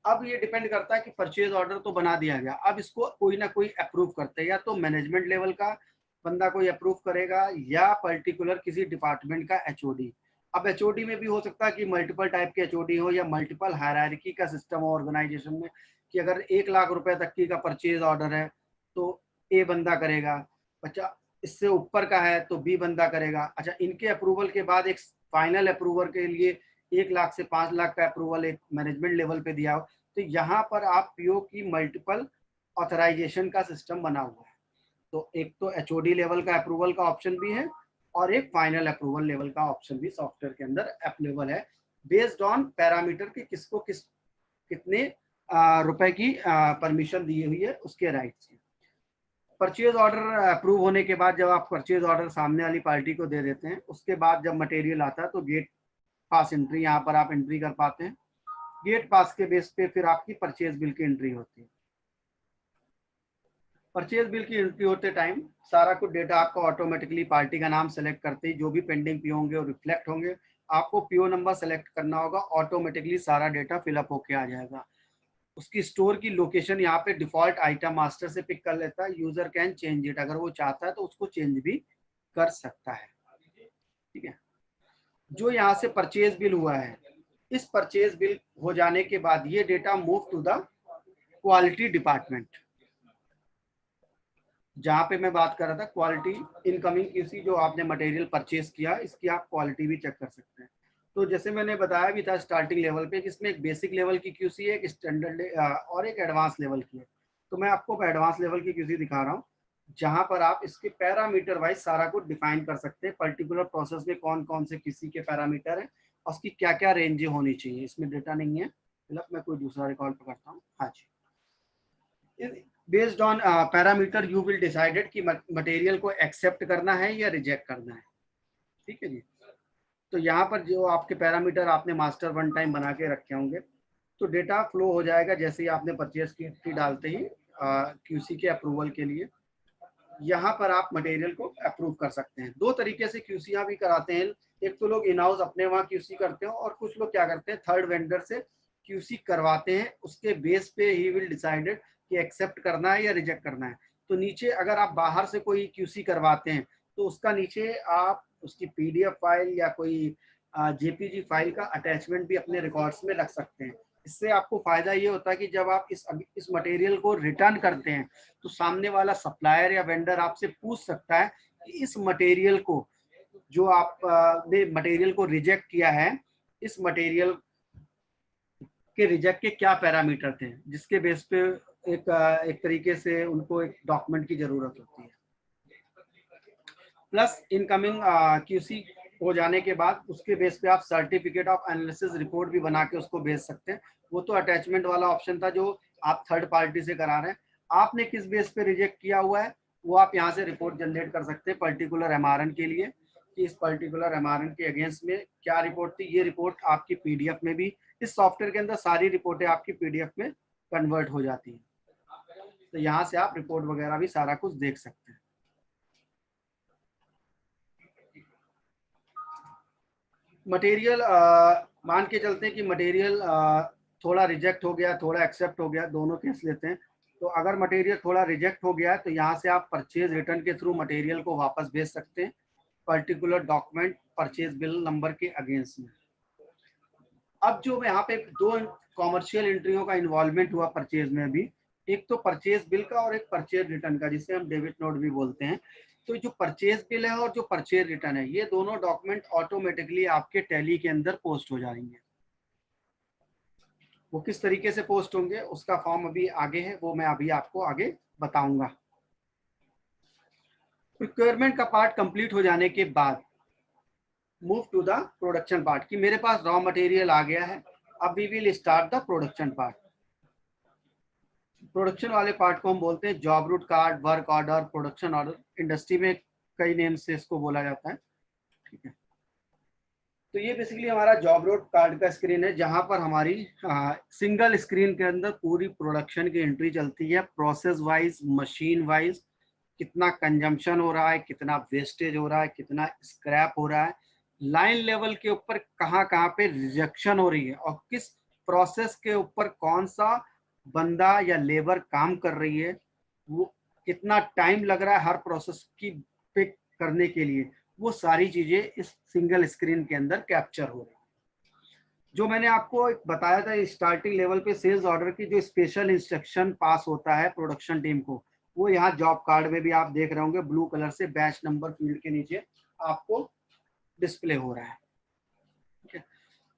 अब ये डिपेंड करता है कि परचेज ऑर्डर तो बना दिया गया, अब इसको कोई ना कोई अप्रूव करते हैं, या तो मैनेजमेंट लेवल का बंदा कोई अप्रूव करेगा या पर्टिकुलर किसी डिपार्टमेंट का एचओडी। अब एचओडी में भी हो सकता है कि मल्टीपल टाइप के एचओडी हो या मल्टीपल हायरार्की का सिस्टम हो ऑर्गेनाइजेशन में, कि अगर 1 लाख रुपए तक की का परचेज ऑर्डर है तो ए बंदा करेगा, अच्छा इससे ऊपर का है तो बी बंदा करेगा। अच्छा, इनके अप्रूवल के बाद एक फाइनल अप्रूवल के लिए 1 लाख से 5 लाख का अप्रूवल एक मैनेजमेंट लेवल पे दिया हो, तो यहाँ पर आप पीओ की मल्टीपल ऑथराइजेशन का सिस्टम बना हुआ है। तो एक तो एचओडी लेवल का अप्रूवल का ऑप्शन भी है और एक फाइनल अप्रूवल लेवल का ऑप्शन भी सॉफ्टवेयर के अंदर अवेलेबल है, बेस्ड ऑन पैरामीटर की किसको कितने रुपए की परमिशन दी हुई है, उसके राइट्स। परचेज ऑर्डर अप्रूव होने के बाद जब आप परचेज ऑर्डर सामने वाली पार्टी को दे देते हैं, उसके बाद जब मटेरियल आता है तो गेट पास एंट्री यहाँ पर आप एंट्री कर पाते हैं। गेट पास के बेस पे फिर आपकी परचेज बिल की एंट्री होती है। परचेज बिल की एंट्री होते टाइम सारा कुछ डेटा आपका ऑटोमेटिकली पार्टी का नाम सेलेक्ट करते ही जो भी पेंडिंग पीओ होंगे वो रिफ्लेक्ट होंगे, आपको पीओ नंबर सेलेक्ट करना होगा, ऑटोमेटिकली सारा डेटा फिलअप होके आ जाएगा। उसकी स्टोर की लोकेशन यहाँ पे डिफॉल्ट आइटम मास्टर से पिक कर लेता है, यूजर कैन चेंज इट, अगर वो चाहता है तो उसको चेंज भी कर सकता है। ठीक है, जो यहाँ से परचेज बिल हुआ है, इस परचेज बिल हो जाने के बाद ये data move to the quality department, जहाँ पे मैं बात कर रहा था क्वालिटी इनकमिंग क्यूसी, जो आपने मटेरियल परचेज किया इसकी आप क्वालिटी भी चेक कर सकते हैं। तो जैसे मैंने बताया भी था स्टार्टिंग लेवल पे, इसमें एक बेसिक लेवल की क्यूसी है, एक स्टैंडर्ड और एक एडवांस लेवल की है। तो मैं आपको एडवांस लेवल की क्यूसी दिखा रहा हूँ, जहां पर आप इसके पैरामीटर वाइज सारा कुछ डिफाइन कर सकते हैं, पर्टिकुलर प्रोसेस में कौन कौन से किसी के पैरामीटर है और उसकी क्या क्या रेंज होनी चाहिए। इसमें डेटा नहीं है, मतलब मैं कोई दूसरा रिकॉर्ड पकड़ता हूँ। हाँ जी, based on parameter you will decided कि मटेरियल को एक्सेप्ट करना है या रिजेक्ट करना है। ठीक है जी, तो यहाँ पर जो आपके पैरामीटर आपने मास्टर वन टाइम बना के रखे होंगे, तो डेटा फ्लो हो जाएगा जैसे ही आपने परचेज की डालते ही क्यूसी के अप्रूवल के लिए यहाँ पर आप मटेरियल को अप्रूव कर सकते हैं। दो तरीके से क्यूसियाँ भी कराते हैं, एक तो लोग इन हाउस अपने वहाँ क्यूसी करते हैं और कुछ लोग क्या करते हैं थर्ड वेंडर से क्यूसी करवाते हैं, उसके बेस पे ही विल डिसाइडेड कि एक्सेप्ट करना है या रिजेक्ट करना है। तो नीचे अगर आप बाहर से कोई क्यूसी करवाते हैं तो उसका नीचे आप उसकी पीडीएफ फाइल या कोई जेपीजी फाइल का अटैचमेंट भी अपने रिकॉर्ड्स में रख सकते हैं। इससे आपको फायदा ये होता है कि जब आप इस मटेरियल को रिटर्न करते हैं तो सामने वाला सप्लायर या वेंडर आपसे पूछ सकता है कि इस मटेरियल को जो आपने मटेरियल को रिजेक्ट किया है, इस मटेरियल के रिजेक्ट के क्या पैरामीटर थे, जिसके बेस पे एक तरीके से उनको एक डॉक्यूमेंट की जरूरत होती है। प्लस इनकमिंग क्यूसी हो जाने के बाद उसके बेस पे आप सर्टिफिकेट ऑफ एनालिसिस रिपोर्ट भी बना के उसको भेज सकते हैं। वो तो अटैचमेंट वाला ऑप्शन था जो आप थर्ड पार्टी से करा रहे हैं, आपने किस बेस पे रिजेक्ट किया हुआ है वो आप यहाँ से रिपोर्ट जनरेट कर सकते हैं पर्टिकुलर एमआरएन के लिए, कि इस पर्टिकुलर एमआरएन के अगेंस्ट में क्या रिपोर्ट थी। ये रिपोर्ट आपकी पीडीएफ में भी, इस सॉफ्टवेयर के अंदर सारी रिपोर्टें आपकी पीडीएफ में कन्वर्ट हो जाती हैं, तो यहाँ से आप रिपोर्ट वगैरह भी सारा कुछ देख सकते हैं। मटेरियल मान के चलते हैं कि मटेरियल थोड़ा रिजेक्ट हो गया, थोड़ा एक्सेप्ट हो गया, दोनों केस लेते हैं। तो अगर मटेरियल थोड़ा रिजेक्ट हो गया है तो यहाँ से आप परचेज रिटर्न के थ्रू मटेरियल को वापस भेज सकते हैं particular document purchase bill number के अगेंस्ट में। अब जो यहाँ पे दो कॉमर्शियल एंट्रियों का इन्वॉल्वमेंट हुआ परचेज में भी, एक तो परचेज बिल का और एक परचेज रिटर्न का, जिसे हम डेबिट नोट भी बोलते हैं। तो जो परचेज बिल है और जो परचेज रिटर्न है, ये दोनों डॉक्यूमेंट ऑटोमेटिकली आपके टैली के अंदर पोस्ट हो जाएंगे। वो किस तरीके से पोस्ट होंगे उसका फॉर्म अभी आगे है, वो मैं अभी आपको आगे बताऊंगा। रिक्वायरमेंट का पार्ट कंप्लीट हो जाने के बाद move to the production part कि मेरे पास रॉ मटेरियल आ गया है, अब we will start the production part. Production वाले पार्ट को हम बोलते हैं job route card, work order, production order. Industry में कई नेम से इसको बोला जाता है, ठीक है। तो ये बेसिकली हमारा जॉब रोड कार्ड का स्क्रीन है, जहां पर हमारी सिंगल स्क्रीन के अंदर पूरी प्रोडक्शन की एंट्री चलती है, प्रोसेस वाइज, मशीन वाइज, कितना कंजम्पशन हो रहा है, कितना वेस्टेज हो रहा है, कितना स्क्रैप हो रहा है, लाइन लेवल के ऊपर कहाँ कहाँ पे रिजेक्शन हो रही है, और किस प्रोसेस के ऊपर कौन सा बंदा या लेबर काम कर रही है, वो कितना टाइम लग रहा है हर प्रोसेस की पिक करने के लिए, वो सारी चीजें इस सिंगल स्क्रीन के अंदर कैप्चर हो रही है। जो मैंने आपको एक बताया था स्टार्टिंग लेवल पे सेल्स ऑर्डर की जो स्पेशल इंस्ट्रक्शन पास होता है प्रोडक्शन टीम को, वो यहाँ जॉब कार्ड में भी आप देख रहे होंगे, ब्लू कलर से बैच नंबर फील्ड के नीचे आपको डिस्प्ले हो रहा है, ठीक है।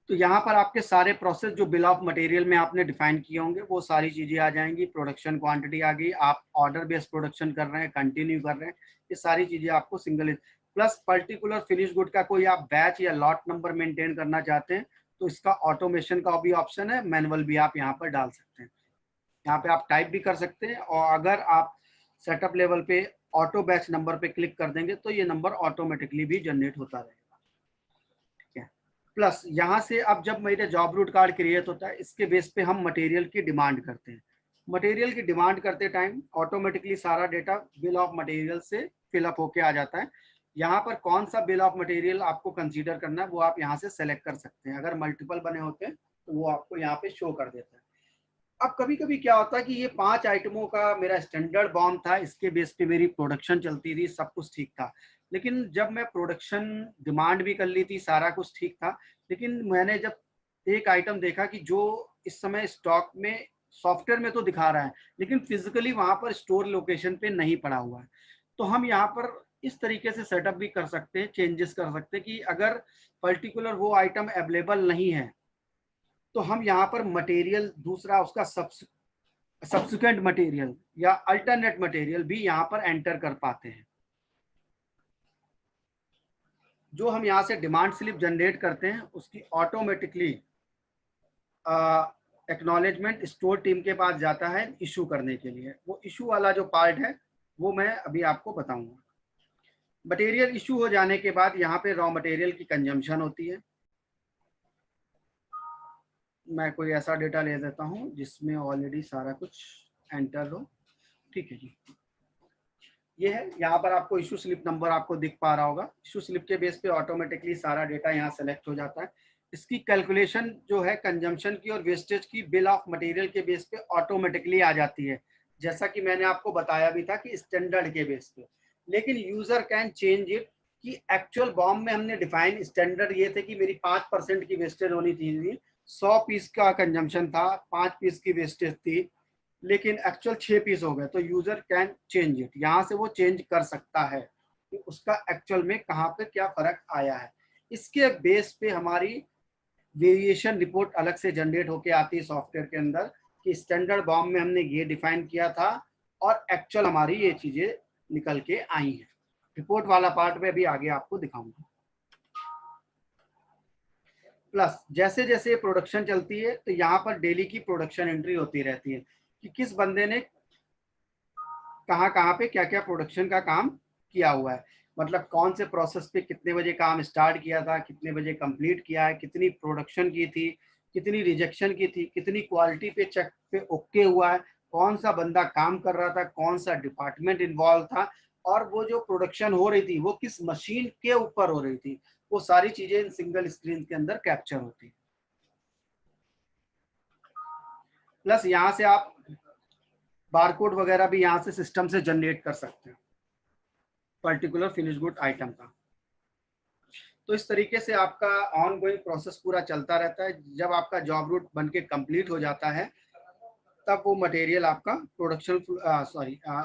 तो यहाँ पर आपके सारे प्रोसेस जो बिल ऑफ मटेरियल में आपने डिफाइन किए होंगे वो सारी चीजें आ जाएंगी, प्रोडक्शन क्वांटिटी आ गई, आप ऑर्डर बेस्ड प्रोडक्शन कर रहे हैं, कंटिन्यू कर रहे हैं, ये सारी चीजें आपको single, plus particular finish good का कोई आप बैच या लॉट नंबर मेंटेन करना चाहते हैं तो इसका ऑटोमेशन का भी ऑप्शन है, मैनुअल भी आप यहाँ पर डाल सकते हैं, यहाँ पे आप टाइप भी कर सकते हैं, और अगर आप सेटअप लेवल पे ऑटो बैच नंबर पे क्लिक कर देंगे तो ये नंबर ऑटोमेटिकली भी जनरेट होता रहेगा, ठीक है। प्लस यहाँ से अब जब मेरे जॉब रूट कार्ड क्रिएट होता है, इसके बेस पे हम मटेरियल की डिमांड करते हैं, मटेरियल की डिमांड करते टाइम ऑटोमेटिकली सारा डेटा बिल ऑफ मटेरियल से फिलअप होके आ जाता है। यहाँ पर कौन सा बिल ऑफ मटेरियल आपको कंसीडर करना है वो आप यहाँ से सेलेक्ट कर सकते हैं, अगर मल्टीपल बने होते हैं तो वो आपको यहाँ पे शो कर देता है। अब कभी कभी क्या होता है कि ये 5 आइटमों का मेरा स्टैंडर्ड बॉम्ब था, इसके बेस पे मेरी प्रोडक्शन चलती थी, सब कुछ ठीक था, लेकिन जब मैं प्रोडक्शन डिमांड भी कर ली थी, सारा कुछ ठीक था, लेकिन मैंने जब एक आइटम देखा कि जो इस समय स्टॉक में सॉफ्टवेयर में तो दिखा रहा है लेकिन फिजिकली वहां पर स्टोर लोकेशन पे नहीं पड़ा हुआ है, तो हम यहाँ पर इस तरीके से सेटअप भी कर सकते हैं, चेंजेस कर सकते हैं कि अगर पर्टिकुलर वो आइटम अवेलेबल नहीं है तो हम यहाँ पर मटेरियल दूसरा उसका सब्सिक्वेंट मटेरियल या अल्टरनेट मटेरियल भी यहाँ पर एंटर कर पाते हैं। जो हम यहाँ से डिमांड स्लिप जनरेट करते हैं उसकी ऑटोमेटिकली एक्नॉलेजमेंट स्टोर टीम के पास जाता है इशू करने के लिए, वो इशू वाला जो पार्ट है वो मैं अभी आपको बताऊंगा। मटेरियल इशू हो जाने के बाद यहाँ पे रॉ मटेरियल की कंजम्पशन होती है, मैं कोई ऐसा डेटा ले देता हूँ जिसमें ऑलरेडी सारा कुछ एंटर हो, ठीक है जी। ये है, यहाँ पर आपको इशू स्लिप नंबर आपको दिख पा रहा होगा, इशू स्लिप के बेस पे ऑटोमेटिकली सारा डेटा यहाँ सेलेक्ट हो जाता है। इसकी कैलकुलेशन जो है कंजम्पशन की और वेस्टेज की बिल ऑफ मटेरियल के बेस पे ऑटोमेटिकली आ जाती है, जैसा कि मैंने आपको बताया भी था कि स्टैंडर्ड के बेस पे, लेकिन यूजर कैन चेंज इट कि एक्चुअल बॉम्ब में हमने डिफाइन स्टैंडर्ड ये थे कि मेरी 5% की वेस्टेज होनी चाहिए, 100 पीस का कंजम्पशन था, 5 पीस की वेस्टेज थी, लेकिन एक्चुअल 6 पीस हो गए, तो यूजर कैन चेंज इट, यहाँ से वो चेंज कर सकता है कि उसका एक्चुअल में कहाँ पे क्या फर्क आया है। इसके बेस पे हमारी वेरिएशन रिपोर्ट अलग से जनरेट होके आती है सॉफ्टवेयर के अंदर कि स्टैंडर्ड बॉम्ब में हमने ये डिफाइन किया था और एक्चुअल हमारी ये चीजें निकल के आई हैं। रिपोर्ट वाला पार्ट में भी आगे आपको दिखाऊंगा। प्लस जैसे जैसे प्रोडक्शन चलती है तो यहाँ पर डेली की प्रोडक्शन एंट्री होती रहती है कि किस बंदे ने कहाँ कहाँ पे क्या क्या प्रोडक्शन का काम किया हुआ है, मतलब कौन से प्रोसेस पे कितने बजे काम स्टार्ट किया था, कितने बजे कंप्लीट किया है, कितनी प्रोडक्शन की थी, कितनी रिजेक्शन की थी, कितनी क्वालिटी पे चेक पे ओके हुआ है, कौन सा बंदा काम कर रहा था, कौन सा डिपार्टमेंट इन्वॉल्व था, और वो जो प्रोडक्शन हो रही थी वो किस मशीन के ऊपर हो रही थी, वो सारी चीजें इन सिंगल स्क्रीन के अंदर कैप्चर होती है। प्लस यहाँ से आप बारकोड वगैरह भी यहाँ से सिस्टम से जनरेट कर सकते हैं पर्टिकुलर फिनिश गुड आइटम का। तो इस तरीके से आपका ऑन गोइंग प्रोसेस पूरा चलता रहता है, जब आपका जॉब रूट बन के कंप्लीट हो जाता है तब वो मटेरियल आपका प्रोडक्शन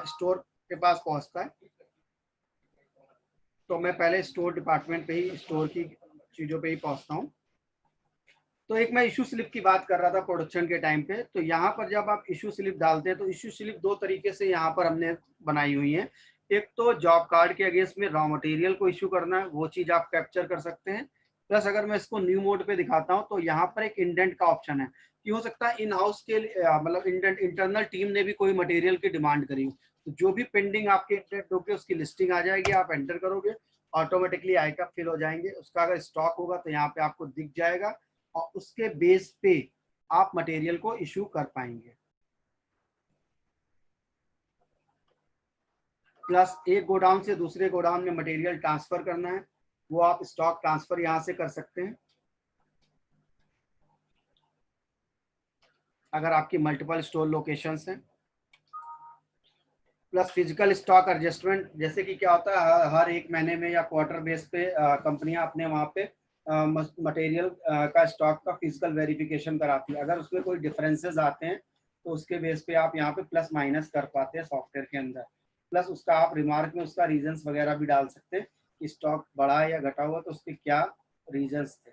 स्टोर के पास पहुंचता है। तो मैं पहले स्टोर डिपार्टमेंट पे ही, स्टोर की चीज़ों पे ही पहुंचता हूँ। तो एक मैं इशू स्लिप की बात कर रहा था प्रोडक्शन के टाइम पे। तो यहाँ पर जब आप इशू स्लिप डालते हैं तो इशू स्लिप दो तरीके से यहाँ पर हमने बनाई हुई है। एक तो जॉब कार्ड के अगेंस्ट में रॉ मटेरियल को इशू करना है, वो चीज आप कैप्चर कर सकते हैं। प्लस अगर मैं इसको न्यू मोड पे दिखाता हूँ तो यहाँ पर एक इंडेंट का ऑप्शन है कि हो सकता है इन हाउस के मतलब इंटरनल टीम ने भी कोई मटेरियल की डिमांड करी, तो जो भी पेंडिंग आपके इंडेंट होके उसकी लिस्टिंग आ जाएगी, आप एंटर करोगे ऑटोमेटिकली आइटम फिल हो जाएंगे। उसका अगर स्टॉक होगा तो यहाँ पे आपको दिख जाएगा और उसके बेस पे आप मटेरियल को इशू कर पाएंगे। प्लस एक गोडाउन से दूसरे गोडाउन में मटेरियल ट्रांसफर करना है, वो आप स्टॉक ट्रांसफर यहां से कर सकते हैं अगर आपकी मल्टीपल स्टोर लोकेशंस हैं। प्लस फिजिकल स्टॉक एडजस्टमेंट, जैसे कि क्या होता है हर एक महीने में या क्वार्टर बेस पे कंपनियां अपने वहां पे मटेरियल का स्टॉक का फिजिकल वेरिफिकेशन कराती है। अगर उसमें कोई डिफरेंसेस आते हैं तो उसके बेस पे आप यहाँ पे प्लस माइनस कर पाते हैं सॉफ्टवेयर के अंदर। प्लस उसका आप रिमार्क में उसका रीजंस वगैरह भी डाल सकते हैं कि स्टॉक बढ़ा या घटा हुआ तो उसके क्या रीजंस थे।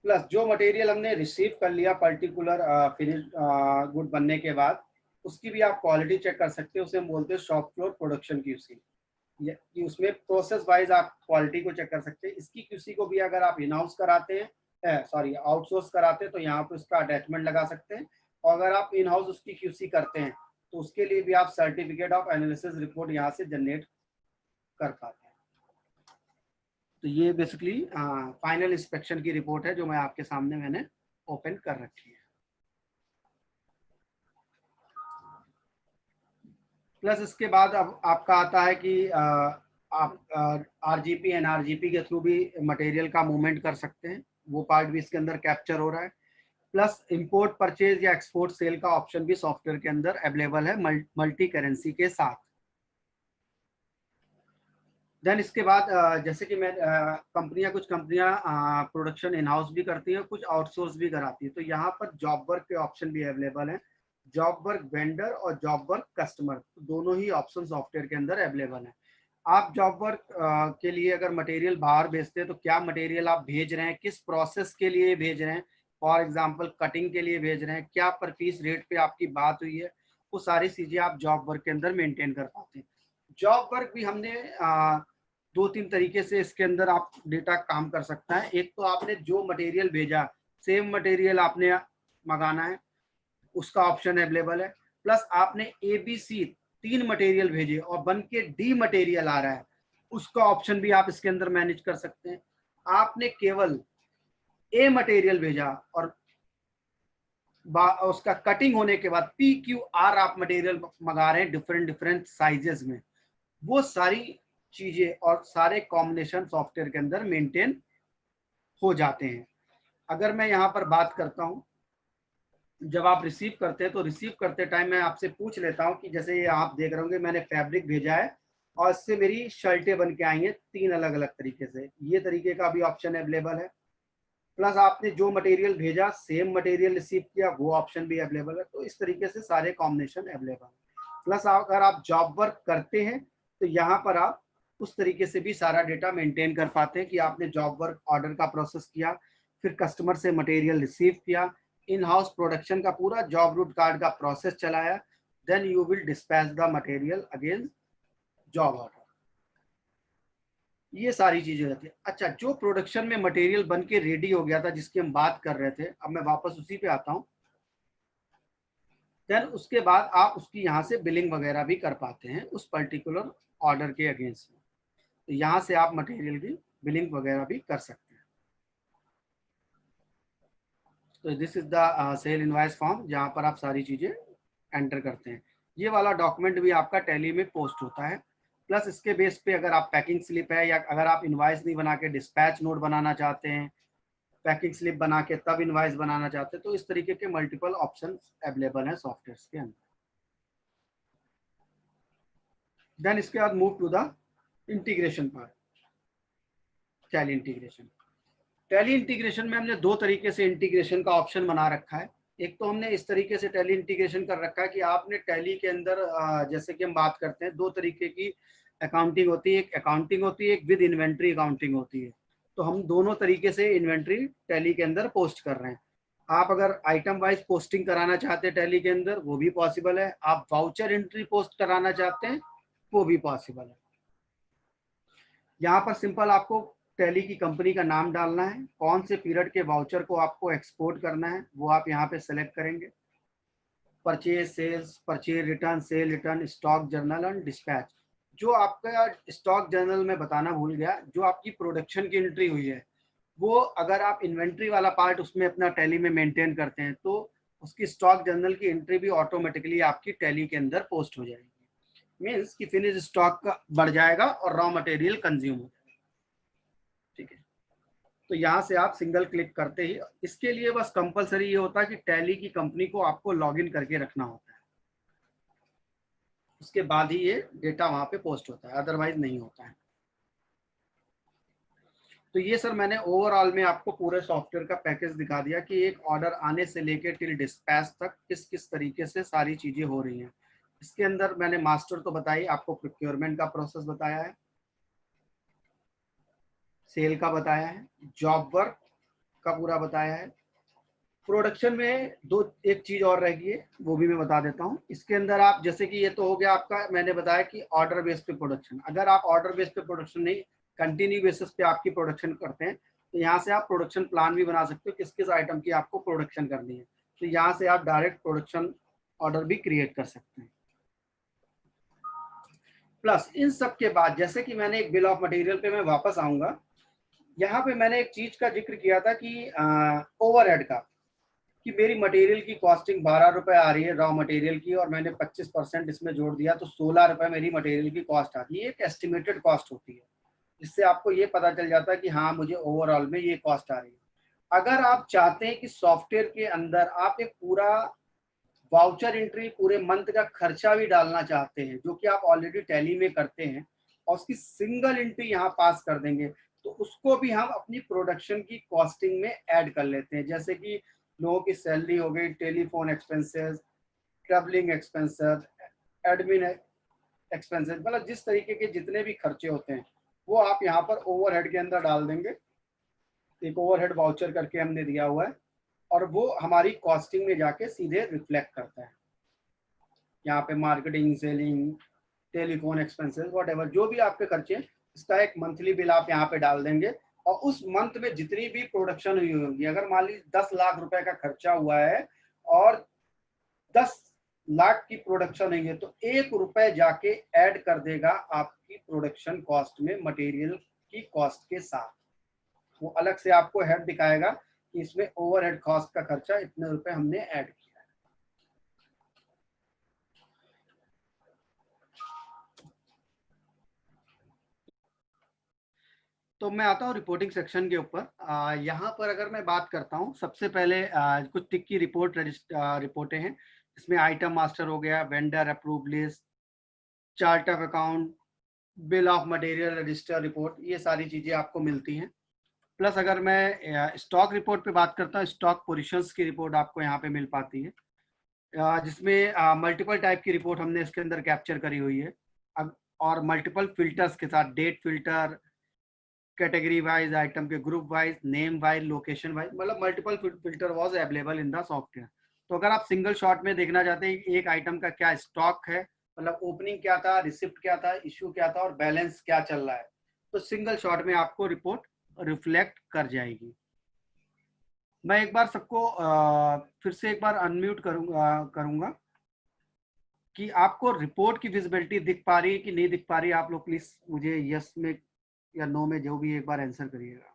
प्लस जो मटेरियल हमने रिसीव कर लिया पर्टिकुलर फिनिश गुड बनने के बाद, उसकी भी आप क्वालिटी चेक कर सकते हो। उसे हम बोलते हैं शॉप फ्लोर प्रोडक्शन क्यूसी, कि उसमें प्रोसेस वाइज आप क्वालिटी को चेक कर सकते हैं। इसकी क्यूसी को भी अगर आप इन हाउस कराते हैं, सॉरी आउटसोर्स कराते हैं, तो यहाँ पे उसका अटैचमेंट लगा सकते हैं। और अगर आप इन हाउस उसकी क्यूसी करते हैं तो उसके लिए भी आप सर्टिफिकेट ऑफ एनालिसिस रिपोर्ट यहाँ से जनरेट कर पाते हैं। तो ये बेसिकली फाइनल इंस्पेक्शन की रिपोर्ट है जो मैं आपके सामने मैंने ओपन कर रखी है। प्लस इसके बाद अब आपका आता है कि आप आरजीपी एनआरजीपी के थ्रू भी मटेरियल का मूवमेंट कर सकते हैं, वो पार्ट भी इसके अंदर कैप्चर हो रहा है। प्लस इंपोर्ट परचेज या एक्सपोर्ट सेल का ऑप्शन भी सॉफ्टवेयर के अंदर अवेलेबल है मल्टी करेंसी के साथ। देन इसके बाद जैसे कि मैं कुछ कंपनियां प्रोडक्शन इन हाउस भी करती हैं, कुछ आउटसोर्स भी कराती है। तो यहाँ पर जॉब वर्क के ऑप्शन भी अवेलेबल हैं, जॉब वर्क वेंडर और जॉब वर्क कस्टमर, दोनों ही ऑप्शन सॉफ्टवेयर के अंदर अवेलेबल हैं। आप जॉब वर्क के लिए अगर मटेरियल बाहर भेजते हैं तो क्या मटेरियल आप भेज रहे हैं, किस प्रोसेस के लिए भेज रहे हैं, फॉर एग्जांपल कटिंग के लिए भेज रहे हैं, क्या पर पीस रेट पे आपकी बात हुई है, वो सारी चीजें आप जॉब वर्क के अंदर मेंटेन कर पाते हैं। जॉब वर्क भी हमने दो तीन तरीके से इसके अंदर आप डेटा काम कर सकता है। एक तो आपने जो मटेरियल भेजा सेम मटेरियल आपने मंगाना है, उसका ऑप्शन अवेलेबल है। प्लस आपने ABC 3 मटेरियल भेजे और बन के डी मटेरियल आ रहा है, उसका ऑप्शन भी आप इसके अंदर मैनेज कर सकते हैं। आपने केवल ए मटेरियल भेजा और उसका कटिंग होने के बाद PQR आप मटेरियल मंगा रहे हैं डिफरेंट डिफरेंट साइजेस में, वो सारी चीजें और सारे कॉम्बिनेशन सॉफ्टवेयर के अंदर मेंटेन हो जाते हैं। अगर मैं यहाँ पर बात करता हूँ, जब आप रिसीव करते हैं तो रिसीव करते टाइम मैं आपसे पूछ लेता हूँ कि जैसे ये आप देख रहे होंगे मैंने फैब्रिक भेजा है और इससे मेरी शर्टें बन के आई हैं 3 अलग अलग तरीके से, ये तरीके का भी ऑप्शन अवेलेबल है। प्लस आपने जो मटेरियल भेजा सेम मटेरियल रिसीव किया, वो ऑप्शन भी अवेलेबल है। तो इस तरीके से सारे कॉम्बिनेशन अवेलेबल है। प्लस अगर आप जॉब वर्क करते हैं तो यहाँ पर आप उस तरीके से भी सारा डेटा मेंटेन कर पाते हैं कि आपने जॉब वर्क ऑर्डर का प्रोसेस किया, फिर कस्टमर से मटेरियल रिसीव किया, इन हाउस प्रोडक्शन का पूरा जॉब रूट कार्ड का प्रोसेस चलाया, then you will dispatch the material against job order. ये सारी चीजें रहती है। अच्छा, जो प्रोडक्शन में मटेरियल बन के रेडी हो गया था जिसकी हम बात कर रहे थे, अब मैं वापस उसी पे आता हूँ। देन उसके बाद आप उसकी यहाँ से बिलिंग वगैरह भी कर पाते हैं उस पर्टिकुलर ऑर्डर के अगेंस्ट में। तो यहाँ से आप मटेरियल की बिलिंग वगैरह भी कर सकते हैं। तो this is the sale invoice form जहाँ पर आप सारी चीजें एंटर करते हैं। ये वाला डॉक्यूमेंट भी आपका टैली में पोस्ट होता है। प्लस इसके बेस पे अगर आप पैकिंग स्लिप है या अगर आप इनवॉइस नहीं बना के डिस्पैच नोट बनाना चाहते हैं, पैकिंग स्लिप बना के तब इनवॉइस बनाना चाहते हैं, तो इस तरीके के मल्टीपल ऑप्शन अवेलेबल हैं सॉफ्टवेयर के अंदर। देन इसके बाद move to the integration part, tally integration. Tally integration में हमने दो तरीके से इंटीग्रेशन का ऑप्शन बना रखा है। एक तो हमने इस तरीके से टैली इंटीग्रेशन कर रखा है कि आपने टैली के अंदर जैसे कि हम बात करते हैं दो तरीके की अकाउंटिंग होती है, एक अकाउंटिंग होती है, एक विद इन्वेंट्री अकाउंटिंग होती है। तो हम दोनों तरीके से इन्वेंट्री टैली के अंदर पोस्ट कर रहे हैं। आप अगर आइटम वाइज पोस्टिंग कराना चाहते हैं टैली के अंदर, वो भी पॉसिबल है। आप वाउचर एंट्री पोस्ट कराना चाहते हैं, वो भी पॉसिबल है। यहाँ पर सिंपल आपको टैली की कंपनी का नाम डालना है, कौन से पीरियड के वाउचर को आपको एक्सपोर्ट करना है वो आप यहाँ पे सेलेक्ट करेंगे। Purchase sales, purchase return, sale return, stock journal and dispatch. जो आपका स्टॉक जर्नल में बताना भूल गया, जो आपकी प्रोडक्शन की एंट्री हुई है, वो अगर आप इन्वेंट्री वाला पार्ट उसमें अपना टैली में मेंटेन करते हैं तो उसकी स्टॉक जर्नल की एंट्री भी ऑटोमेटिकली आपकी टैली के अंदर पोस्ट हो जाएगी। मीन्स कि फिनिश स्टॉक का बढ़ जाएगा और रॉ मटेरियल कंज्यूम हो जाएगा। ठीक है, तो यहाँ से आप सिंगल क्लिक करते ही, इसके लिए बस कंपलसरी ये होता है कि टैली की कंपनी को आपको लॉगिन करके रखना होता है, उसके बाद ही ये डेटा वहाँ पे पोस्ट होता है, अदरवाइज नहीं होता है। तो ये सर मैंने ओवरऑल में आपको पूरे सॉफ्टवेयर का पैकेज दिखा दिया कि एक ऑर्डर आने से लेकर टिल डिस्पैच तक किस किस तरीके से सारी चीजें हो रही हैं। इसके अंदर मैंने मास्टर तो बताई, आपको प्रोक्योरमेंट का प्रोसेस बताया है, सेल का बताया है, जॉब वर्क का पूरा बताया है। प्रोडक्शन में एक चीज और रह गई है, वो भी मैं बता देता हूँ। इसके अंदर आप जैसे कि ये तो हो गया आपका, मैंने बताया कि ऑर्डर बेस्ड पे प्रोडक्शन। अगर आप ऑर्डर बेस्ड पे प्रोडक्शन नहीं, कंटिन्यू बेसिस पे आपकी प्रोडक्शन करते हैं, तो यहाँ से आप प्रोडक्शन प्लान भी बना सकते हो, किस किस आइटम की आपको प्रोडक्शन करनी है। तो यहाँ से आप डायरेक्ट प्रोडक्शन ऑर्डर भी क्रिएट कर सकते हैं। प्लस इन सब के बाद, जैसे कि मैंने एक बिल ऑफ मटेरियल पे मैं वापस आऊंगा, यहाँ पे मैंने एक चीज का जिक्र किया था कि ओवरहेड का, कि मेरी मटेरियल की कॉस्टिंग 12 रुपए आ रही है रॉ मटेरियल की, और मैंने 25% इसमें जोड़ दिया तो 16 रुपए मेरी मटेरियल की कॉस्ट आती है। एक एस्टिमेटेड कॉस्ट होती है, जिससे आपको ये पता चल जाता है कि हाँ मुझे ओवरऑल में ये कॉस्ट आ रही है। अगर आप चाहते हैं कि सॉफ्टवेयर के अंदर आप एक पूरा वाउचर एंट्री, पूरे मंथ का खर्चा भी डालना चाहते हैं, जो कि आप ऑलरेडी टैली में करते हैं, और उसकी सिंगल एंट्री यहाँ पास कर देंगे, तो उसको भी हम अपनी प्रोडक्शन की कॉस्टिंग में ऐड कर लेते हैं। जैसे कि लोगों की सैलरी हो गई, telephone expenses, travelling expenses, admin expenses, मतलब जिस तरीके के जितने भी खर्चे होते हैं वो आप यहाँ पर ओवरहेड के अंदर डाल देंगे। एक ओवरहेड वाउचर करके हमने दिया हुआ है, और वो हमारी कॉस्टिंग में जाके सीधे रिफ्लेक्ट करता है। यहाँ पे marketing, selling, telephone expenses, whatever जो भी आपके खर्चे हैं, इसका एक मंथली बिल आप यहाँ पे डाल देंगे। और उस मंथ में जितनी भी प्रोडक्शन हुई होगी, अगर मान लीजिए 10 लाख रुपए का खर्चा हुआ है और 10 लाख की प्रोडक्शन है, तो 1 रुपए जाके ऐड कर देगा आपकी प्रोडक्शन कॉस्ट में मटेरियल की कॉस्ट के साथ। वो अलग से आपको हेड दिखाएगा कि इसमें ओवरहेड कॉस्ट का खर्चा इतने रुपए हमने ऐड किया। तो मैं आता हूँ रिपोर्टिंग सेक्शन के ऊपर। यहाँ पर अगर मैं बात करता हूँ, सबसे पहले कुछ टिक की रिपोर्टें हैं। इसमें आइटम मास्टर हो गया, vendor approve list, chart of account, bill of material register report, ये सारी चीजें आपको मिलती हैं। प्लस अगर मैं स्टॉक रिपोर्ट पे बात करता हूँ, स्टॉक पोजीशंस की रिपोर्ट आपको यहाँ पे मिल पाती है, जिसमें मल्टीपल टाइप की रिपोर्ट हमने इसके अंदर कैप्चर करी हुई है। अब और मल्टीपल फिल्टर्स के साथ, date filter, category wise, item के group wise, name wise, location wise, मतलब multiple filter was available in the software. तो अगर आप सिंगल शॉट में देखना चाहते हैं एक आइटम का क्या स्टॉक है, मतलब ओपनिंग क्या था, रिसिप्ट क्या था, इश्यू क्या था और बैलेंस क्या चल रहा है, तो सिंगल शॉट में आपको रिपोर्ट रिफ्लेक्ट कर जाएगी। मैं एक बार सबको फिर से एक बार अनम्यूट करूंगा कि आपको रिपोर्ट की विजिबिलिटी दिख पा रही है कि नहीं दिख पा रही है। आप लोग प्लीज मुझे यस में या नो में जो भी एक बार आंसर करिएगा।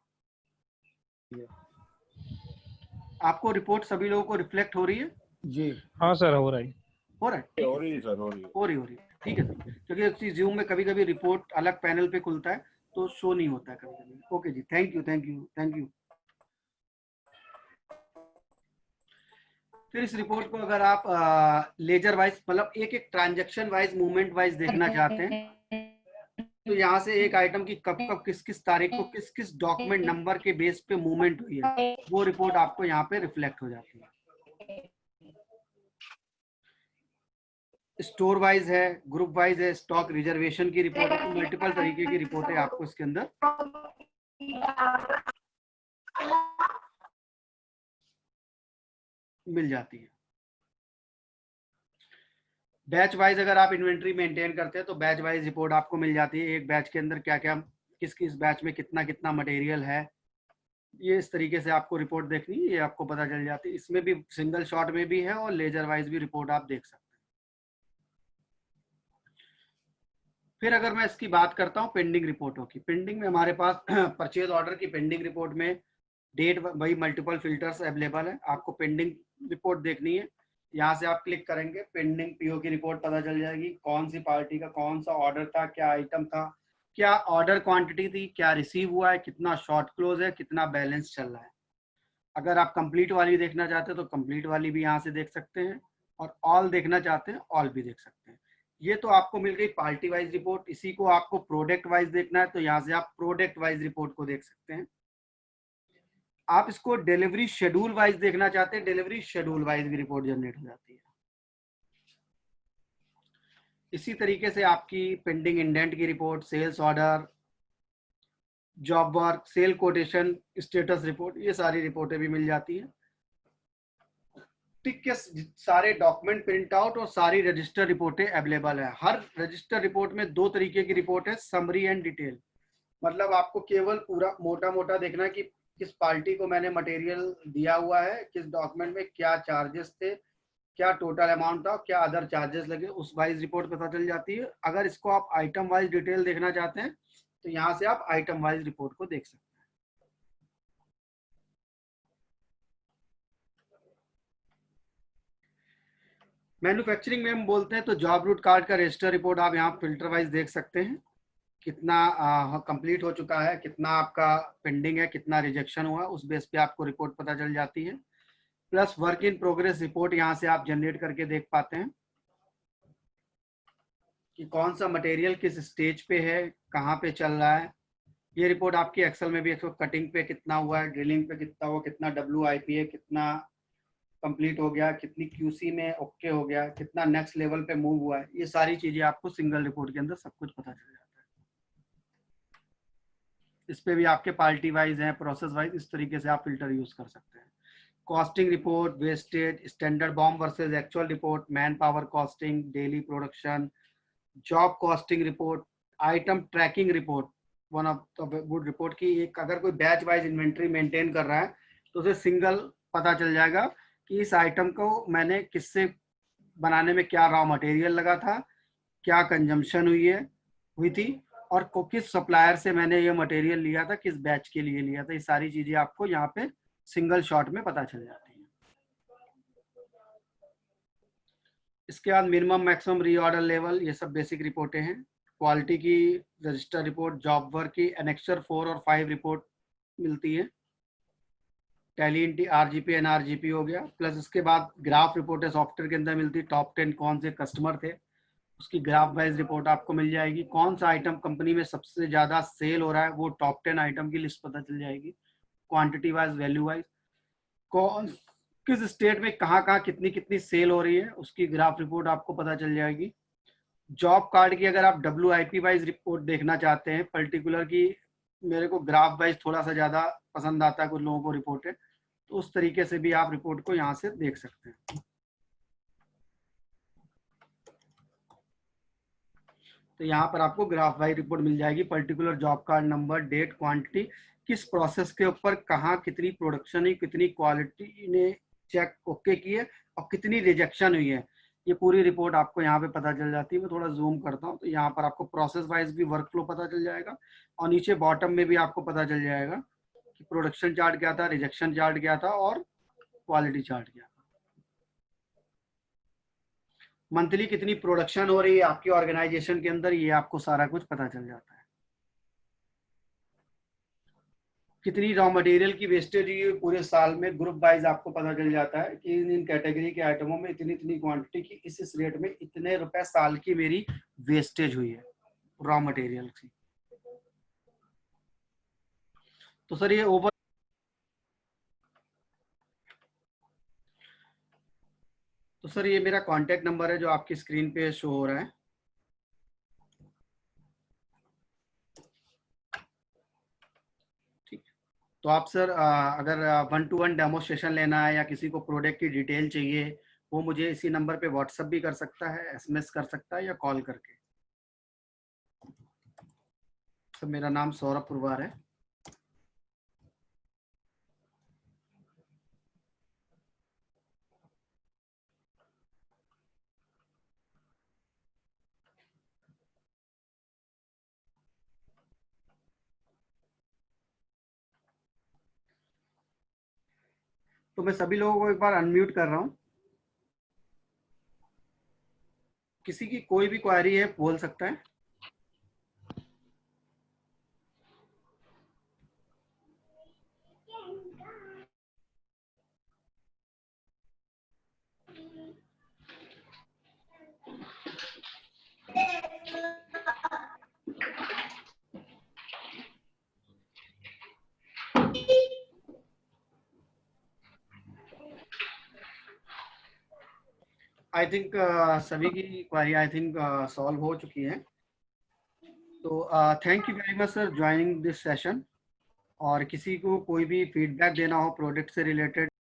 आपको रिपोर्ट सभी लोगों को रिफ्लेक्ट हो रही है? जी हाँ सर, हो रहा है, हो रहा है, हो रही है सर, हो रही है। ठीक है सर। क्योंकि जूम में कभी कभी रिपोर्ट अलग पैनल पे खुलता है तो शो नहीं होता है कभी कभी। ओके जी, thank you thank you thank you. फिर इस रिपोर्ट को अगर आप लेजर वाइज, मतलब एक एक ट्रांजेक्शन वाइज, मूवमेंट वाइज देखना चाहते हैं, तो यहाँ से एक आइटम की कब कब किस किस तारीख को किस किस डॉक्यूमेंट नंबर के बेस पे मूवमेंट हुई है, वो रिपोर्ट आपको यहाँ पे रिफ्लेक्ट हो जाती है। स्टोर वाइज है, ग्रुप वाइज है, स्टॉक रिजर्वेशन की रिपोर्ट है, तो मल्टीपल तरीके की रिपोर्टें आपको इसके अंदर मिल जाती है। बैच वाइज अगर आप इन्वेंट्री मेंटेन करते हैं तो बैच वाइज रिपोर्ट आपको मिल जाती है, एक बैच के अंदर क्या क्या, किस किस बैच में कितना कितना मटेरियल है, ये इस तरीके से आपको रिपोर्ट देखनी है, ये आपको पता चल जाती है। इसमें भी सिंगल शॉट में भी है और लेजर वाइज भी रिपोर्ट आप देख सकते हैं। फिर अगर मैं इसकी बात करता हूँ पेंडिंग रिपोर्टों की, पेंडिंग में हमारे पास परचेज ऑर्डर की पेंडिंग रिपोर्ट में डेट वही मल्टीपल फिल्टर्स अवेलेबल है। आपको पेंडिंग रिपोर्ट देखनी है, यहाँ से आप क्लिक करेंगे, पेंडिंग पीओ की रिपोर्ट पता चल जाएगी, कौन सी पार्टी का कौन सा ऑर्डर था, क्या आइटम था, क्या ऑर्डर क्वांटिटी थी, क्या रिसीव हुआ है, कितना शॉर्ट क्लोज है, कितना बैलेंस चल रहा है। अगर आप कंप्लीट वाली देखना चाहते हैं तो कंप्लीट वाली भी यहाँ से देख सकते हैं, और ऑल देखना चाहते हैं ऑल भी देख सकते हैं। ये तो आपको मिल गई पार्टी वाइज रिपोर्ट। इसी को आपको प्रोडक्ट वाइज देखना है तो यहाँ से आप प्रोडक्ट वाइज रिपोर्ट को देख सकते हैं। आप इसको डिलीवरी शेड्यूल वाइज देखना चाहते हैं, डिलीवरी शेड्यूल वाइज भी रिपोर्ट जनरेट हो जाती है। इसी तरीके से आपकी पेंडिंग इंडेंट की report, sales order, job work, sale quotation, status report, ये सारी रिपोर्टें भी मिल जाती है। टिक के सारे डॉक्यूमेंट प्रिंट आउट और सारी रजिस्टर रिपोर्टें अवेलेबल है। हर रजिस्टर रिपोर्ट में दो तरीके की रिपोर्ट है, समरी एंड डिटेल। मतलब आपको केवल पूरा मोटा मोटा देखना है कि किस पार्टी को मैंने मटेरियल दिया हुआ है, किस डॉक्यूमेंट में क्या चार्जेस थे, क्या टोटल अमाउंट था, क्या अदर चार्जेस लगे, उस वाइज रिपोर्ट पता चल जाती है। अगर इसको आप आइटम वाइज डिटेल देखना चाहते हैं तो यहाँ से आप आइटम वाइज रिपोर्ट को देख सकते हैं। मैन्युफैक्चरिंग में हम बोलते हैं तो जॉब रूट कार्ड का रजिस्टर रिपोर्ट आप यहाँ फिल्टर वाइज देख सकते हैं, कितना कंप्लीट हो चुका है, कितना आपका पेंडिंग है, कितना रिजेक्शन हुआ, उस बेस पे आपको रिपोर्ट पता चल जाती है। Plus work in progress report यहाँ से आप जनरेट करके देख पाते हैं कि कौन सा मटेरियल किस स्टेज पे है, कहाँ पे चल रहा है। ये रिपोर्ट आपकी एक्सेल में भी कटिंग पे कितना हुआ है, ड्रिलिंग पे कितना हुआ, कितना WIP है, कितना कंप्लीट हो गया, कितनी QC में ओके हो गया, कितना नेक्स्ट लेवल पे मूव हुआ है, ये सारी चीजें आपको सिंगल रिपोर्ट के अंदर सब कुछ पता चल जाता है। इस पे भी आपके पार्टी वाइज हैं, प्रोसेस वाइज, इस तरीके से आप फिल्टर यूज कर सकते हैं। Costing report, wastage, standard BOM versus actual report, man power costing, daily production, job costing report, item tracking report, one of the good report की एक अगर कोई बैच वाइज इन्वेंट्री मेंटेन कर रहा है तो उसे सिंगल पता चल जाएगा कि इस आइटम को मैंने किससे बनाने में क्या रॉ मटेरियल लगा था, क्या कंजम्पशन हुई थी, और किस सप्लायर से मैंने ये मटेरियल लिया था, किस बैच के लिए लिया था। ये सारी चीजें आपको यहाँ पे सिंगल शॉट में पता चल जाती है। इसके बाद मिनिमम मैक्सिमम रीऑर्डर लेवल, ये सब बेसिक रिपोर्टें हैं। क्वालिटी की रजिस्टर रिपोर्ट, जॉब वर्क की एनेक्सर 4 और 5 रिपोर्ट मिलती है। टैली RGP NRGP हो गया। प्लस इसके बाद ग्राफ रिपोर्ट है सॉफ्टवेयर के अंदर मिलती है, टॉप 10 कौन से कस्टमर थे, उसकी ग्राफ वाइज रिपोर्ट आपको मिल जाएगी। कौन सा आइटम कंपनी में सबसे ज्यादा सेल हो रहा है, वो टॉप 10 आइटम की लिस्ट पता चल जाएगी, क्वांटिटी वाइज, वैल्यू वाइज। कौन किस स्टेट में कहाँ कहाँ कितनी कितनी सेल हो रही है, उसकी ग्राफ रिपोर्ट आपको पता चल जाएगी। जॉब कार्ड की अगर आप WIP वाइज रिपोर्ट देखना चाहते हैं पर्टिकुलर की, मेरे को ग्राफ वाइज थोड़ा सा ज्यादा पसंद आता है कुछ लोगों को रिपोर्ट है, तो उस तरीके से भी आप रिपोर्ट को यहाँ से देख सकते हैं। तो यहाँ पर आपको ग्राफ वाइज रिपोर्ट मिल जाएगी, particular job card number, date, quantity, किस प्रोसेस के ऊपर कहाँ कितनी प्रोडक्शन हुई, कितनी क्वालिटी ने चेक ओके की है, और कितनी रिजेक्शन हुई है, ये पूरी रिपोर्ट आपको यहाँ पे पता चल जाती है। मैं थोड़ा जूम करता हूँ तो यहाँ पर आपको प्रोसेस वाइज भी वर्क फ्लो पता चल जाएगा, और नीचे बॉटम में भी आपको पता चल जाएगा कि प्रोडक्शन चार्ट क्या था, रिजेक्शन चार्ट क्या था, और क्वालिटी चार्ट क्या था। मंथली कितनी प्रोडक्शन हो रही है आपकी ऑर्गेनाइजेशन के अंदर, ये आपको सारा कुछ पता चल जाता है। कितनी रॉ मटेरियल की वेस्टेज हुई है पूरे साल में, ग्रुप वाइज आपको पता चल जाता है कि इन कैटेगरी के आइटमों में इतनी इतनी क्वांटिटी की इस रेट में इतने रुपए साल की मेरी वेस्टेज हुई है रॉ मटेरियल की। तो सर ये ओवर, तो सर ये मेरा कांटेक्ट नंबर है जो आपकी स्क्रीन पे शो हो रहा है। ठीक। तो आप सर अगर 1-to-1 डेमोस्ट्रेशन लेना है या किसी को प्रोडक्ट की डिटेल चाहिए, वो मुझे इसी नंबर पे व्हाट्सएप भी कर सकता है, एसएमएस कर सकता है या कॉल करके। सर मेरा नाम सौरभ पुरवार है। तो मैं सभी लोगों को एक बार अनम्यूट कर रहा हूँ। किसी की कोई भी क्वेरी है बोल सकता है। आई थिंक सभी की क्वेरी आई थिंक सॉल्व हो चुकी है। तो thank you very much sir joining this session. और किसी को कोई भी फीडबैक देना हो प्रोडक्ट से रिलेटेड